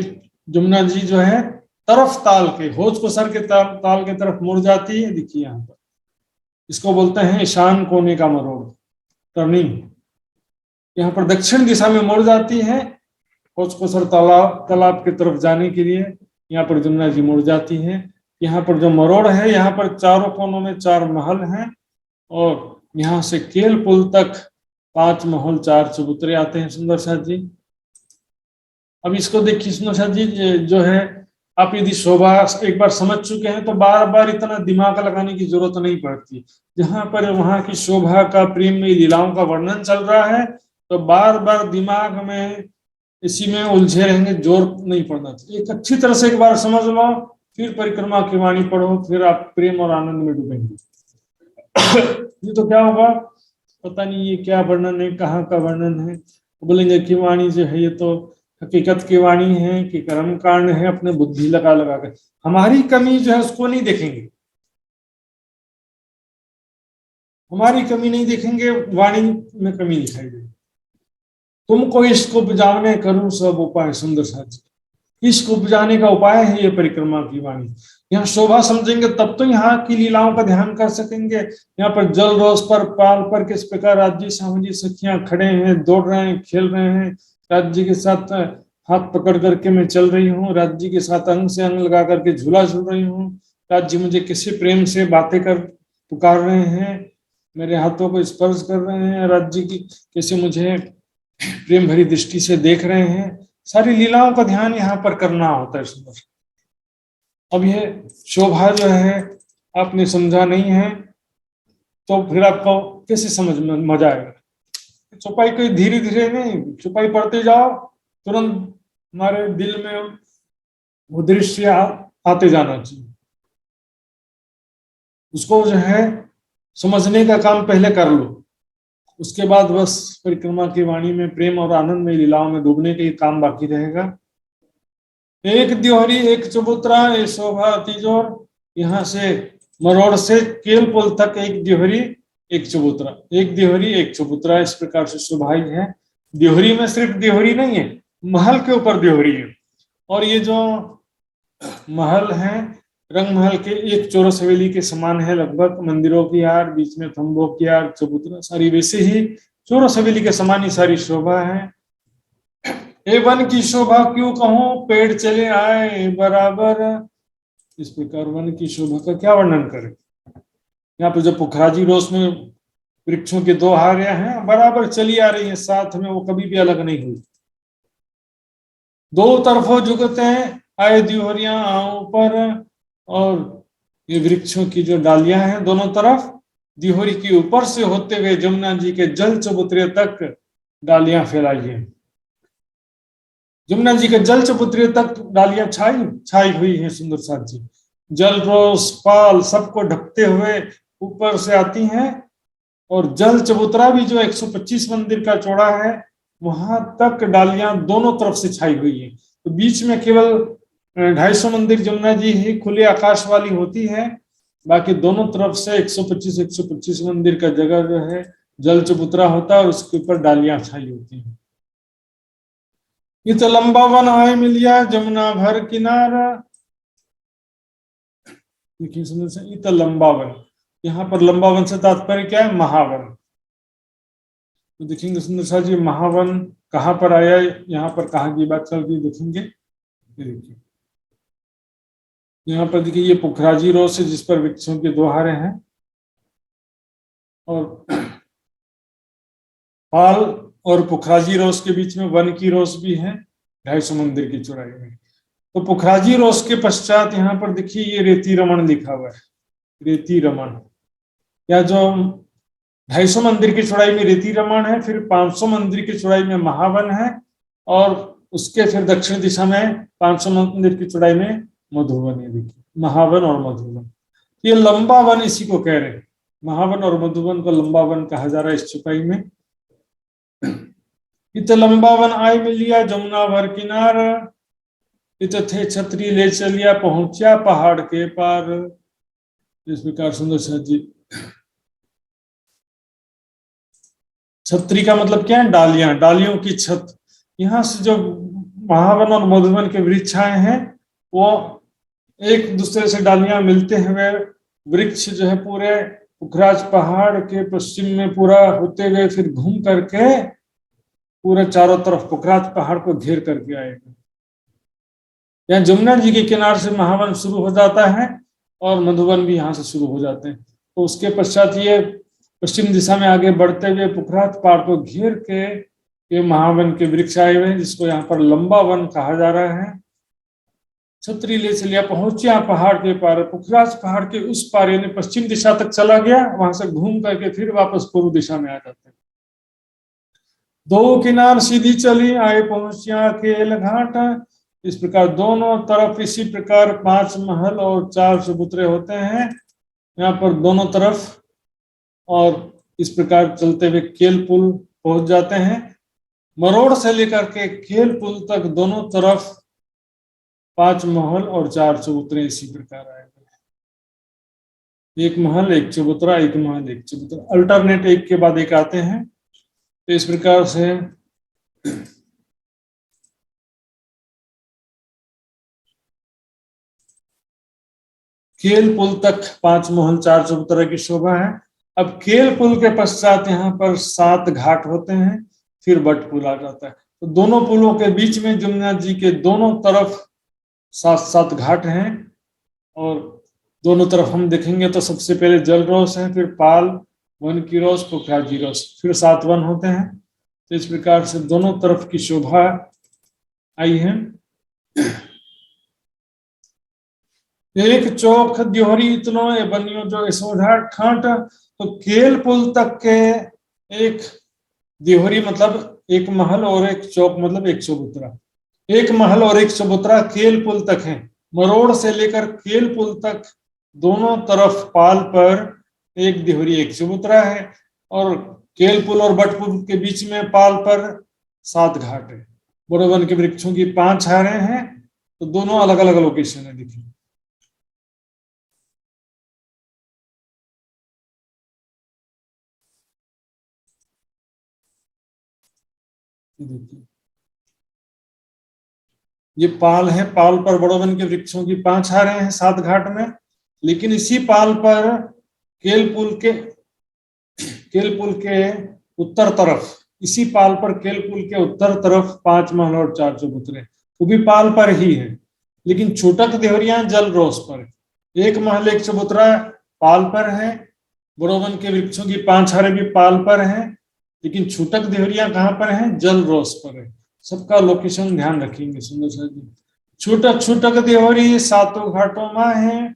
जमुना जी जो है तरफ ताल के, होज को सर के ताल के तरफ मुड़ जाती है, देखिए यहाँ पर इसको बोलते हैं ईशान कोने का मरोड़, टर्निंग। यहाँ पर दक्षिण दिशा में मुड़ जाती है, होज को सर तालाब तालाब की तरफ जाने के लिए यहाँ पर जमुना जी मुड़ जाती है। यहाँ पर जो मरोड़ है, यहाँ पर चारों कोनों में चार महल हैं, और यहाँ से केल पुल तक 5 महल 4 चबूतरे आते हैं सुंदर सा जी। अब इसको देखिए सुंदर सा जी, जो है आप यदि शोभा एक बार समझ चुके हैं तो बार बार इतना दिमाग लगाने की जरूरत नहीं पड़ती। जहां पर वहां की शोभा का, प्रेम में लीलाओं का वर्णन चल रहा है, तो बार बार दिमाग में इसी में उलझे रहेंगे, जोर नहीं पड़ना चाहिए। एक अच्छी तरह से एक बार समझ लो, फिर परिक्रमा की वाणी पढ़ो, फिर आप प्रेम और आनंद में डूबेंगे। ये तो क्या होगा पता नहीं, ये क्या वर्णन है, कहाँ का वर्णन है। बोलेंगे कि वाणी जो है ये तो हकीकत की वाणी है कि कर्म कांड है, अपने बुद्धि लगा लगा कर। हमारी कमी जो है उसको नहीं देखेंगे, हमारी कमी नहीं देखेंगे, वाणी में कमी दिखाई देगी। तुमको इसको उपजाने करूं सब उपाय सुंदर साथी। इसको उपजाने का उपाय है ये परिक्रमा की वाणी। यहाँ शोभा समझेंगे तब तो यहाँ की लीलाओं का ध्यान कर सकेंगे। यहाँ पर जल रोज पर, पाल पर किस प्रकार राज्य सामजी सखियां खड़े हैं, दौड़ रहे हैं, खेल रहे हैं। राज्य के साथ हाथ पकड़ करके मैं चल रही हूँ, राज्य के साथ अंग से अंग लगा करके झूला झूल रही हूँ। राज्य मुझे किसी प्रेम से बातें कर पुकार रहे हैं, मेरे हाथों को स्पर्श कर रहे हैं, राज्य की कैसे मुझे प्रेम भरी दृष्टि से देख रहे हैं। सारी लीलाओं का ध्यान यहाँ पर करना होता है सुंदर। अब ये शोभा जो है आपने समझा नहीं है तो फिर आपको कैसे समझ में मजा आएगा। चौपाई कोई धीरे धीरे नहीं, चौपाई पढ़ते जाओ, तुरंत हमारे दिल में वो दृश्य आते जाना चाहिए। उसको जो है समझने का काम पहले कर लो, उसके बाद बस परिक्रमा की वाणी में प्रेम और आनंद में लीलाओं में डूबने के काम बाकी रहेगा। एक द्योहरी एक चबूतरा, ये शोभा तिजोर। यहाँ से मरोड़ से केल पुल तक एक द्योहरी एक चबूतरा, एक द्योहरी एक चबूतरा, इस प्रकार से शोभाई है। द्योहरी में सिर्फ द्योहरी नहीं है, महल के ऊपर द्योहरी है। और ये जो महल है रंग महल के एक चौरस हवेली के समान है लगभग, मंदिरों की यार, बीच में थम्बों की यार, चबूतरा सारी वैसे ही चौरस हवेली के समान ही सारी शोभा है। ए वन की शोभा क्यों कहूं, पेड़ चले आए बराबर। इस प्रकार वन की शोभा का क्या वर्णन करें। यहाँ पे जो पुखराजी रोज में वृक्षों के 2 हारियां हैं, बराबर चली आ रही हैं साथ में, वो कभी भी अलग नहीं हुई। दो तरफों जुगते आए द्योहरियां ऊपर, और ये वृक्षों की जो डालियां हैं दोनों तरफ, दिहोरी के ऊपर से होते हुए जमुना जी के जल चबूतरे तक डालियां फैलाई हैं। जमुना जी के जल चबूतरे तक डालियां छाई छाई हुई हैं सुंदर साथ जी। जल रोस पाल सबको ढकते हुए ऊपर से आती हैं, और जल चबूतरा भी जो 125 मंदिर का चौड़ा है, वहां तक डालियां दोनों तरफ से छाई हुई है। तो बीच में केवल 250 मंदिर जमुना जी ही खुले आकाश वाली होती है, बाकी दोनों तरफ से 125 मंदिर का जगह जो है जल चबूतरा होता है, और उसके ऊपर डालियां छाई होती हैं। इत लंबा वन आए मिलिया जमुना भर किनारा। देखिए सुंदर से, इत लंबा वन, यहाँ पर लंबा वन से तात्पर्य क्या है? महावन। तो देखेंगे सुंदर सा जी, महावन कहाँ पर आया, यहाँ पर कहाँ की बात चल रही देखेंगे। देखिए यहाँ पर देखिए, ये पुखराजी रोस है जिस पर वृक्षों के दोहारे हैं, और पाल और पुखराजी रोस के बीच में वन की रोस भी है 250 मंदिर की चौड़ाई में। तो पुखराजी रोस के पश्चात यहाँ पर देखिए ये रेती रमन लिखा हुआ है, रेती रमन, या जो 250 मंदिर की चौड़ाई में रेती रमन है, फिर 500 मंदिर की चौड़ाई में महावन है, और उसके फिर दक्षिण दिशा में 500 मंदिर की चौड़ाई में मधुवन है। देखिए महावन और मधुवन, ये लंबा वन इसी को कह रहे हैं। महावन और मधुवन को लंबा वन कहा जा रहा है इस चौपाई में। इत लंबा वन आय मिलिया जमुना भर किनार, इत थे छतरी ले चलिया पहुंचा पहाड़ के पार। इस प्रकार सुंदर सा जी, छतरी का मतलब क्या है? डालियां, डालियों की छत। यहाँ से जो महावन और मधुवन के वृक्ष आए हैं, वो एक दूसरे से डालियां मिलते हुए वृक्ष जो है पूरे पुखराज पहाड़ के पश्चिम में पूरा होते हुए फिर घूम करके पूरे चारों तरफ पुखराज पहाड़ को घेर करके आएगा। यहाँ जमुना जी के किनारे से महावन शुरू हो जाता है, और मधुवन भी यहाँ से शुरू हो जाते हैं। तो उसके पश्चात ये पश्चिम दिशा में आगे बढ़ते हुए पुखराज पहाड़ को घेर के ये महावन के वृक्ष आए हुए हैं, जिसको यहाँ पर लंबा वन कहा जा रहा है। छतरी ले चलिया पहुंचा पहाड़ के पार, पुखराज पहाड़ के उस पार यानी पश्चिम दिशा तक चला गया, वहां से घूम करके फिर वापस पूर्व दिशा में आ जाते हैं। दो किनार सीधी चली आए पहुंचिया केल घाट। इस प्रकार दोनों तरफ इसी प्रकार 5 महल और 4 चबूतरे होते हैं यहाँ पर दोनों तरफ, और इस प्रकार चलते हुए केल पुल पहुंच जाते हैं। मरोड़ से लेकर के केल पुल तक दोनों तरफ 5 महल और 4 चबूतरे इसी प्रकार आए हुए। एक महल एक चबूतरा, एक महल एक चबूतरा, अल्टरनेट एक के बाद एक आते हैं। तो इस प्रकार से केल पुल तक 5 महल 4 चबूतरा की शोभा है। अब केल पुल के पश्चात यहाँ पर 7 घाट होते हैं, फिर बट पुल आ जाता है। तो दोनों पुलों के बीच में जमुना जी के दोनों तरफ 7 घाट हैं, और दोनों तरफ हम देखेंगे तो सबसे पहले जल रोस है, फिर पाल, वन की रोस, पुखराजी रोस, फिर 7 वन होते हैं। तो इस प्रकार से दोनों तरफ की शोभा आई है। एक चौक दियोहरी इतनो ये बनियो जो यशोधा ठाट। तो केल पुल तक के एक दियोहरी मतलब एक महल और एक चौक मतलब एक चबूतरा, एक महल और एक चबूतरा केल पुल तक है। मरोड़ से लेकर केल पुल तक दोनों तरफ पाल पर एक दिहोरी एक चबूतरा है, और केल पुल और बट पुल के बीच में पाल पर 7 घाट है। बड़ोवन के वृक्षों की 5 हारें हैं, तो दोनों अलग अलग लोकेशन है। देखिए ये पाल है, पाल पर बड़ोवन के वृक्षों की 5 हारें हैं 7 घाट में। लेकिन इसी पाल पर केल पुल के उत्तर तरफ, इसी पाल पर केल पुल के उत्तर तरफ 5 महल और 4 चबूतरे, वो भी पाल पर ही है। लेकिन छूटक देहरिया जल रोस पर, एक महल एक चबूतरा पाल पर है, बड़ोवन के वृक्षों की 5 हारें भी पाल पर हैं, लेकिन छूटक देहरिया कहाँ पर है? जल रोस पर है। सबका लोकेशन ध्यान रखेंगे सुंदर सर जी। छूटक छूटक देहरी सातों घाटों में है।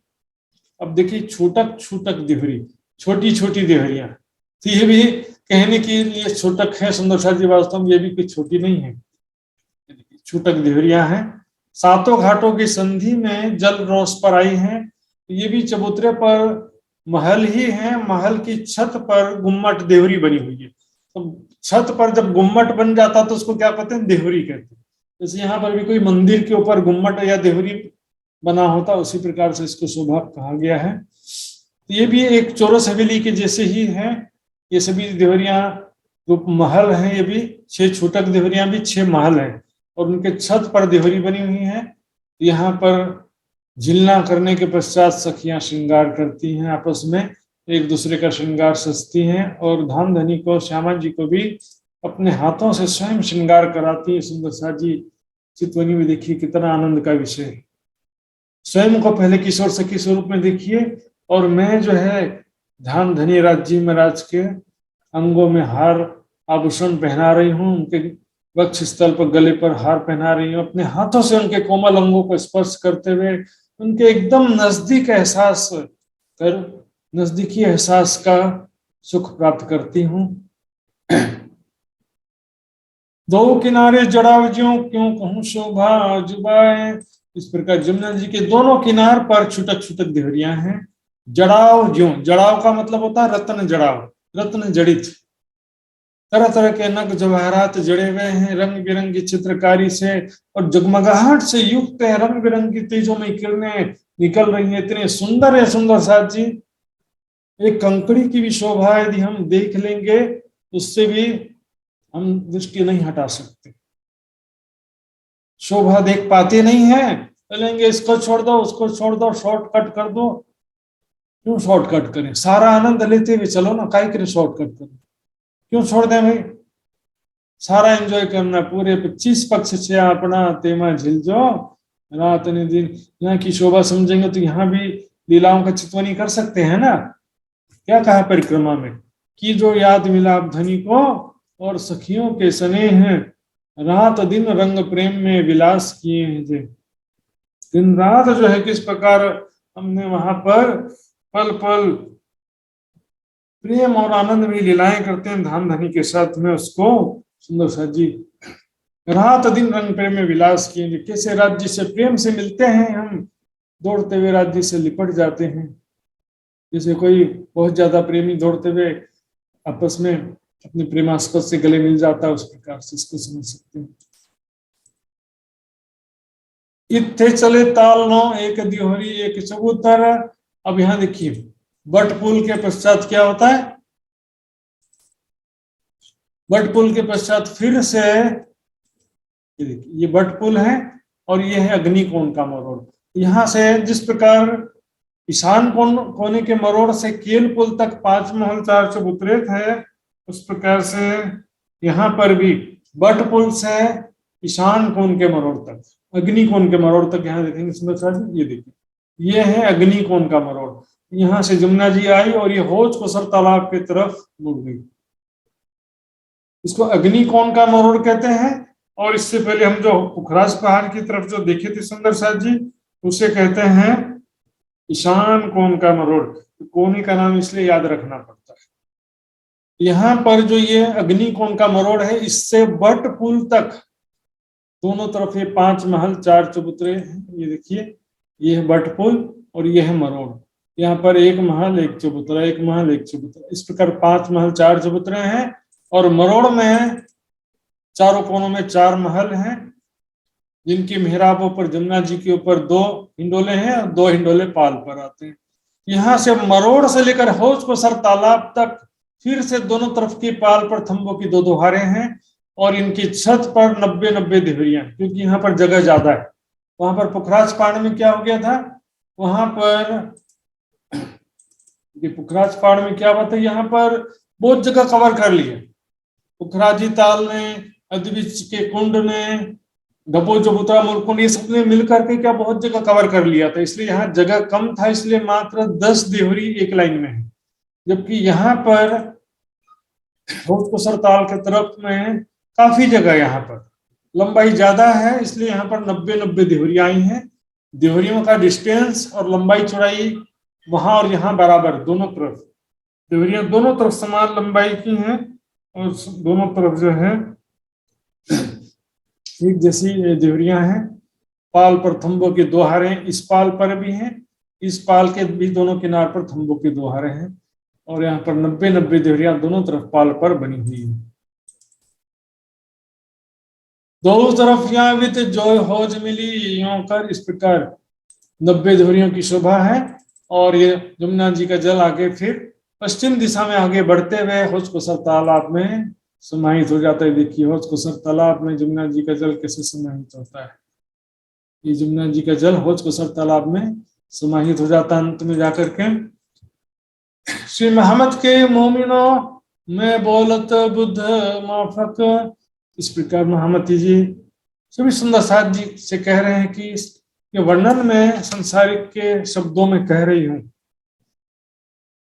अब देखिए छूटक छूटक देहरी, छोटी छोटी देहरियां, तो ये भी कहने के लिए छूटक है सुंदर साथ जी, वास्तव में ये भी कोई छोटी नहीं है, छूटक देहरियां हैं। सातों घाटों की संधि में जल रोस पर आई हैं। ये भी चबूतरे पर महल ही है, महल की छत पर गुम्मट देहरी बनी हुई है। तो छत पर जब गुम्मट बन जाता तो उसको क्या कहते हैं, देहरी कहते हैं। जैसे यहाँ पर भी कोई मंदिर के ऊपर गुम्मट या देहरी बना होता, उसी प्रकार से इसको शोभा कहा गया है। तो ये भी एक चौरस हवेली के जैसे ही है। ये सभी देहरियां जो महल हैं, ये भी 6 छूटक देहरियां भी 6 महल हैं, और उनके छत पर देहरी बनी हुई है। यहाँ पर झिलना करने के पश्चात सखियां श्रृंगार करती हैं, आपस में एक दूसरे का श्रृंगार सजती हैं, और धाम धनी को, श्यामा जी को भी अपने हाथों से स्वयं श्रृंगार कराती है। सुंदर सा जी चितवनी में देखिए कितना आनंद का विषय है। स्वयं को पहले किशोर सखी स्वरूप में देखिए, और मैं जो है धाम धनी राज जी महाराज के अंगों में हार आभूषण पहना रही हूँ, उनके वक्ष स्थल पर गले पर हार पहना रही हूँ, अपने हाथों से उनके कोमल अंगों को स्पर्श करते हुए उनके एकदम नजदीक एहसास कर, नजदीकी एहसास का सुख प्राप्त करती हूँ। दो किनारे जड़ाव ज्यों क्यों कहूँ शोभा जुबाए, इस प्रकार जमुना जी के दोनों किनार पर छुटक छुटक देहरियां हैं। जड़ाव ज्यों, जड़ाव का मतलब होता है रत्न जड़ाव, रत्न जड़ित, तरह तरह के नग जवाहरात जड़े हुए हैं रंग बिरंगी चित्रकारी से, और जगमगाहट से युक्त है, रंग बिरंगी तेजोमय किरणें निकल रही हैं, इतने सुंदर है सुंदर साथ जी। एक कंकड़ी की भी शोभा यदि हम देख लेंगे उससे भी हम दृष्टि नहीं हटा सकते, शोभा देख पाते नहीं है, बोलेंगे इसको छोड़ दो उसको छोड़ दो, शॉर्टकट कर दो। क्यों शॉर्टकट करें, सारा आनंद लेते हुए चलो ना, काहे के शॉर्टकट करें, क्यों छोड़ दें भाई, सारा एंजॉय करना, पूरे 25 पक्ष से अपना तेमा झिल जो रात ने दिन। यहाँ की शोभा समझेंगे तो यहाँ भी लीलाओं का चितवनी कर सकते हैं ना। क्या कहा परिक्रमा में कि जो याद मिलाप धनी को और सखियों के स्नेह हैं, रात दिन रंग प्रेम में विलास किए हैं जे। दिन रात जो है किस प्रकार हमने वहां पर पल पल प्रेम और आनंद में लीलाएं करते हैं धाम धनी के साथ में, उसको सुंदर सा जी रात दिन रंग प्रेम में विलास किए। कैसे राज्य से प्रेम से मिलते हैं हम, दौड़ते हुए राज्य से लिपट जाते हैं, जैसे कोई बहुत ज्यादा प्रेमी दौड़ते हुए आपस में अपने प्रेमास्पद से गले मिल जाता है, उस प्रकार से इसको समझ सकते हैं। इत्थे चले ताल नो एक दिहोरी एक चबूतर। अब यहाँ देखिए बट पुल के पश्चात क्या होता है, बट पुल के पश्चात फिर से ये बट पुल है और ये है अग्निकोण का मरोड़। यहाँ से जिस प्रकार ईशान कोने के मरोड़ से केल पुल तक 5 महल 4 चबूतरे थे, उस प्रकार से यहाँ पर भी बट पुल से ईशान कोण के मरोड़ तक, अग्निकोण के मरोड़ तक यहाँ देखेंगे सुंदर सा, ये देखिए ये है अग्निकोण का मरोड़। यहाँ से जमुना जी आई और ये होज कोसर तालाब की तरफ मुड़ गई, इसको अग्निकोण का मरोड़ कहते हैं। और इससे पहले हम जो पुखराज पहाड़ की तरफ जो देखे थे सुंदर साथ जी, उसे कहते हैं ईशान कोण का मरोड़। कोने का नाम इसलिए याद रखना पड़ता है। यहाँ पर जो ये अग्निकोण का मरोड़ है, इससे बट पुल तक दोनों तरफ ये 5 महल 4 चबूतरे हैं। ये देखिए ये है बट पुल और ये है मरोड़। यहाँ पर 1 महल 1 चबूतरा, 1 महल 1 चबूतरा, इस प्रकार 5 महल 4 चबूतरे हैं। और मरोड़ में चारों कोनों में 4 महल हैं, जिनकी मेहराबों पर जमुना जी के ऊपर 2 हिंडोले हैं और 2 हिंडोले पाल पर आते हैं। यहाँ से मरोड़ से लेकर हौज कोसर तालाब तक फिर से दोनों तरफ की पाल पर थंबों की 2 दुहारें हैं, और इनकी छत पर 90-90 देहरियां, क्योंकि यहाँ पर जगह ज्यादा है। वहां पर पुखराज पहाड़ में क्या हो गया था, वहां पर पुखराज पहाड़ में क्या बात है, यहाँ पर बहुत जगह कवर कर लिया। पुखराजी ताल ने, अद्विच के कुंड ने, डबो चबूतरा मूलकुंड, ये सबने मिलकर के क्या बहुत जगह कवर कर लिया था। इसलिए यहाँ जगह कम था, इसलिए मात्र 10 देहरी एक लाइन में है। जबकि यहाँ पर कोसर ताल के तरफ में काफी जगह यहाँ पर लंबाई ज्यादा है इसलिए यहाँ पर 90-90 देहरियां आई हैं। देहरियों का डिस्टेंस और लंबाई चौड़ाई वहां और यहाँ बराबर, दोनों तरफ देहरियां दोनों तरफ समान लंबाई की हैं और दोनों तरफ जो है एक जैसी देहरियां हैं। पाल पर थंबों के 2 हारे इस पाल पर भी हैं, इस पाल के भी दोनों किनार पर थंबों के 2 हारे हैं और यहाँ पर 90-90 देहरियां दोनों तरफ पाल पर बनी हुई है। दोनों तरफ यहाँ वित जो हौज मिली यों कर, इस प्रकार 90 देहरियों की शोभा है। और ये जमुना जी का जल आगे फिर पश्चिम दिशा में आगे बढ़ते हुए हौज कोसर तालाब में समाहित हो जाता है। देखिए हौज कोसर तालाब में जमुना जी का जल कैसे समाहित होता है। ये जमुना जी का जल हौज कोसर तालाब में समाहित हो जाता है अंत में जाकर के। श्री मोहम्मद के मोमिनो में बोलत बुद्ध माफक, इस प्रकार महामती जी सभी सुंदर साथ जी से कह रहे हैं कि ये वर्णन में संसारिक के शब्दों में कह रही हूं।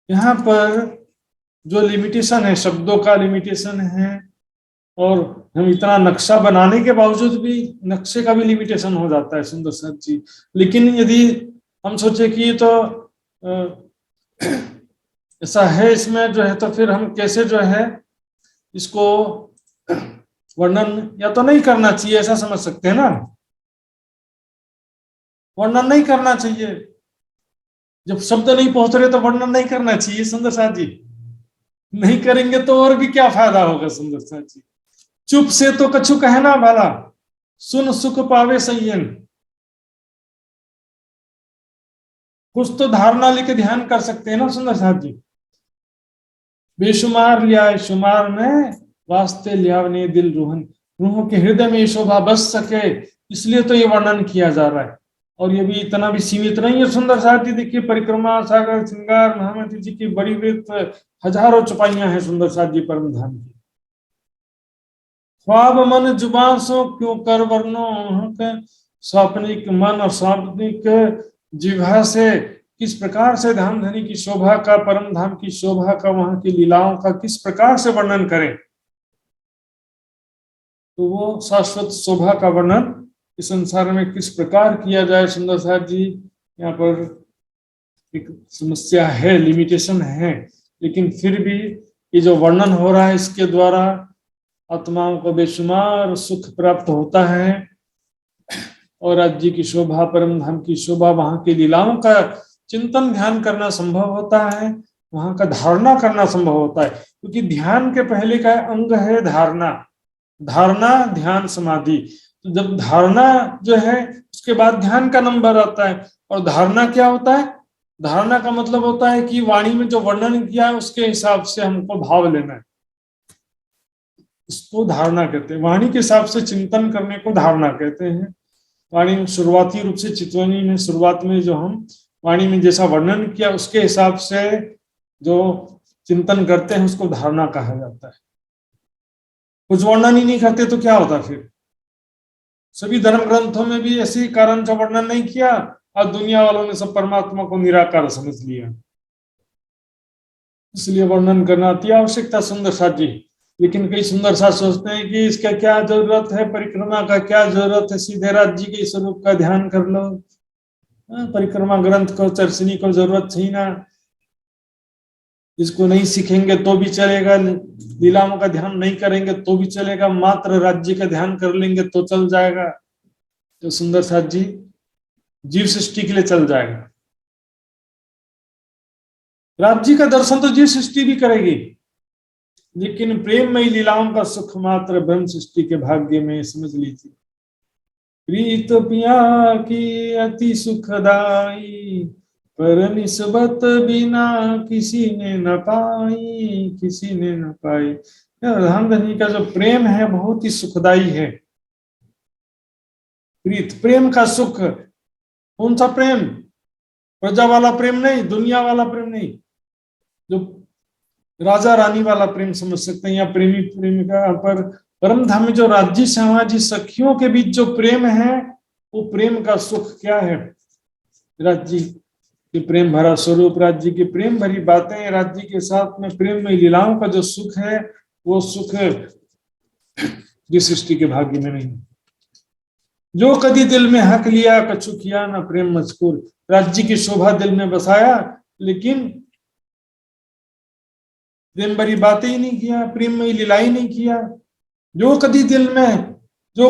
यहाँ पर जो लिमिटेशन है, शब्दों का लिमिटेशन है, और हम इतना नक्शा बनाने के बावजूद भी नक्शे का भी लिमिटेशन हो जाता है सुंदर साथ जी। लेकिन यदि हम सोचे कि तो ऐसा है इसमें जो है, तो फिर हम कैसे जो है इसको वर्णन या तो नहीं करना चाहिए, ऐसा समझ सकते हैं ना। वर्णन नहीं करना चाहिए, जब शब्द नहीं पहुंच रहे तो वर्णन नहीं करना चाहिए सुंदर साथ जी। नहीं करेंगे तो और भी क्या फायदा होगा सुंदर साथ जी। चुप से तो कछु कहना भला, सुन सुख पावे संयन। कुछ तो धारणा लेके ध्यान कर सकते हैं ना सुंदर साथ जी। बेशुमार लिया शुमार में वास्ते लियावने दिल रूहन, रूहों के हृदय में ये शोभा बस सके, इसलिए तो ये वर्णन किया जा रहा है। और ये भी इतना भी सीमित नहीं है सुंदर साथ जी। देखिए परिक्रमा सागर श्रृंगार महामती जी की बड़ी वृत्त हजारों चौपाइयां हैं सुंदर साथ जी परम धाम की। ख्वाब मन जुबान सो क्यों कर वर्णो, स्वाप्निक मन और स्वाप्निक जिह्वा से किस प्रकार से धाम धनी की शोभा का, परम धाम की शोभा का, वहां की लीलाओं का किस प्रकार से वर्णन करें। तो वो शाश्वत शोभा का वर्णन इस संसार में किस प्रकार किया जाए सुंदर साथ जी। यहाँ पर एक समस्या है, लिमिटेशन है, लेकिन फिर भी ये जो वर्णन हो रहा है इसके द्वारा आत्माओं को बेशुमार सुख प्राप्त होता है और राज्य की शोभा, परम धाम की शोभा, वहां की लीलाओं का चिंतन ध्यान करना संभव होता है, वहां का धारणा करना संभव होता है। क्योंकि ध्यान के पहले का अंग है धारणा, धारणा ध्यान समाधि। तो जब धारणा जो है उसके बाद ध्यान का नंबर आता है। और धारणा क्या होता है? धारणा का मतलब होता है कि वाणी में जो वर्णन किया है उसके हिसाब से हमको भाव लेना है, इसको धारणा कहते हैं। वाणी के हिसाब से चिंतन करने को धारणा कहते हैं। वाणी में शुरुआती रूप से चितवनी में शुरुआत में जो हम वाणी में जैसा वर्णन किया उसके हिसाब से जो चिंतन करते हैं उसको धारणा कहा जाता है। कुछ वर्णन ही नहीं करते तो क्या होता फिर? सभी धर्म ग्रंथों में भी ऐसे कारण का वर्णन नहीं किया और दुनिया वालों ने सब परमात्मा को निराकार समझ लिया, इसलिए वर्णन करना अति आवश्यकता सुंदर साथ जी। लेकिन कई सुंदर साथ सोचते हैं कि इसका क्या जरूरत है, परिक्रमा का क्या जरूरत है, सीधे राज्य के स्वरूप का ध्यान कर लो, परिक्रमा ग्रंथ को चर्चनी को जरूरत थी ना, इसको नहीं सीखेंगे तो भी चलेगा, लीलाओं का ध्यान नहीं करेंगे तो भी चलेगा, मात्र राज्य का ध्यान कर लेंगे तो चल जाएगा। तो सुंदर साथ जी जीव सृष्टि के लिए चल जाएगा। राज्य का दर्शन तो जीव सृष्टि भी करेगी, लेकिन प्रेममयी लीलाओं का सुख मात्र ब्रह्म सृष्टि के भाग्य में, समझ लीजिए। प्रीत पिया की अति सुखदाई, पर निस्बत बिना किसी ने न पाई, किसी ने न पाई। धाम धनी का जो प्रेम है बहुत ही सुखदाई है। प्रीत प्रेम का सुख, कौन सा प्रेम? प्रजा वाला प्रेम नहीं, दुनिया वाला प्रेम नहीं, जो राजा रानी वाला प्रेम समझ सकते हैं, या प्रेमी प्रेमिका। पर परम धाम में जो राज्य समाजी सखियों के बीच जो प्रेम है वो प्रेम का सुख क्या है? राज्य के प्रेम भरा स्वरूप, राज्य की प्रेम भरी बातें, राज्य के साथ में प्रेम में लीलाओं का जो सुख है वो सुख जिस सृष्टि के भाग्य में नहीं। जो कदी दिल में हक लिया कछु किया ना प्रेम मजकूर। राज्य की शोभा दिल में बसाया, लेकिन प्रेम भरी बातें ही नहीं किया, प्रेम में लीलाई नहीं किया। जो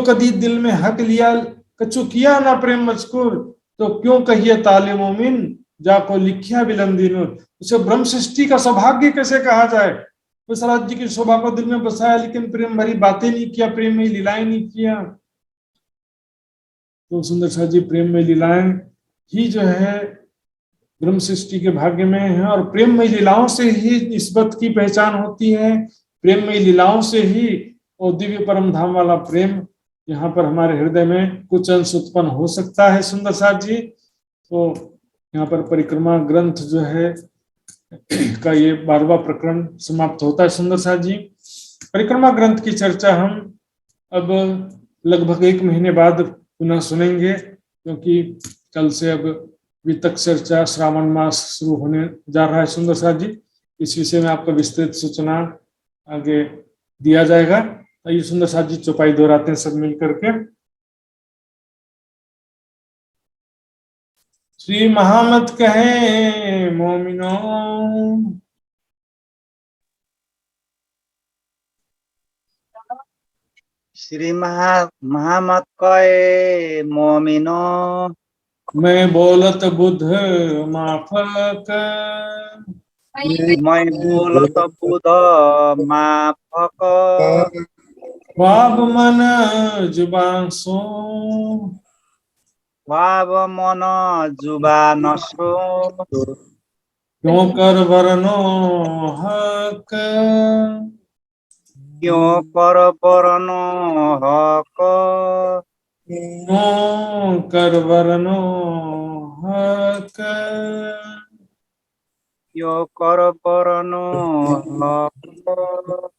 कदी दिल में हक लिया कछु किया ना प्रेम मजकूर, तो क्यों कहिए ताले मोमिन जाको लिखिया बिलंदीनुर। उसे ब्रह्म सृष्टि का सौभाग्य कैसे कहा जाए? उस राज्य की शोभा को दिल में बसाया, लेकिन प्रेम भरी बातें नहीं किया, प्रेम में लीलाएं नहीं किया। तो सुंदर शाह जी, प्रेम में लीलाएं ही जो है ब्रह्म सृष्टि के भाग्य में है, और प्रेम में लीलाओं से ही निस्बत की पहचान होती है। प्रेम में लीलाओं से ही वो दिव्य परम धाम वाला प्रेम यहाँ पर हमारे हृदय में कुछ अंश उत्पन्न हो सकता है। सुंदर साथ जी, तो यहाँ पर परिक्रमा ग्रंथ जो है का ये 12वां प्रकरण समाप्त होता है। सुंदर साथ जी, परिक्रमा ग्रंथ की चर्चा हम अब लगभग 1 महीने बाद पुनः सुनेंगे, क्योंकि कल से अब वितक चर्चा श्रावण मास शुरू होने जा रहा है। सुंदर साथ जी, इस विषय में आपका विस्तृत सूचना आगे दिया जाएगा। आइए सुंदर साथ जी चौपाई दोहराते हैं सब मिल करके। श्री महामत कहे मोमिनो, श्री महामत कहे मोमिनो, मैं बोलत बुध माफक, मैं बोलत बुध माफक, ख्वाब मन जुबान सो, ख्वाब मन जुबान सो, क्यों कर वरनो हक, क्यों कर बरनो हक, क्यों कर वरनो हक। क्यों कर बरनो हक।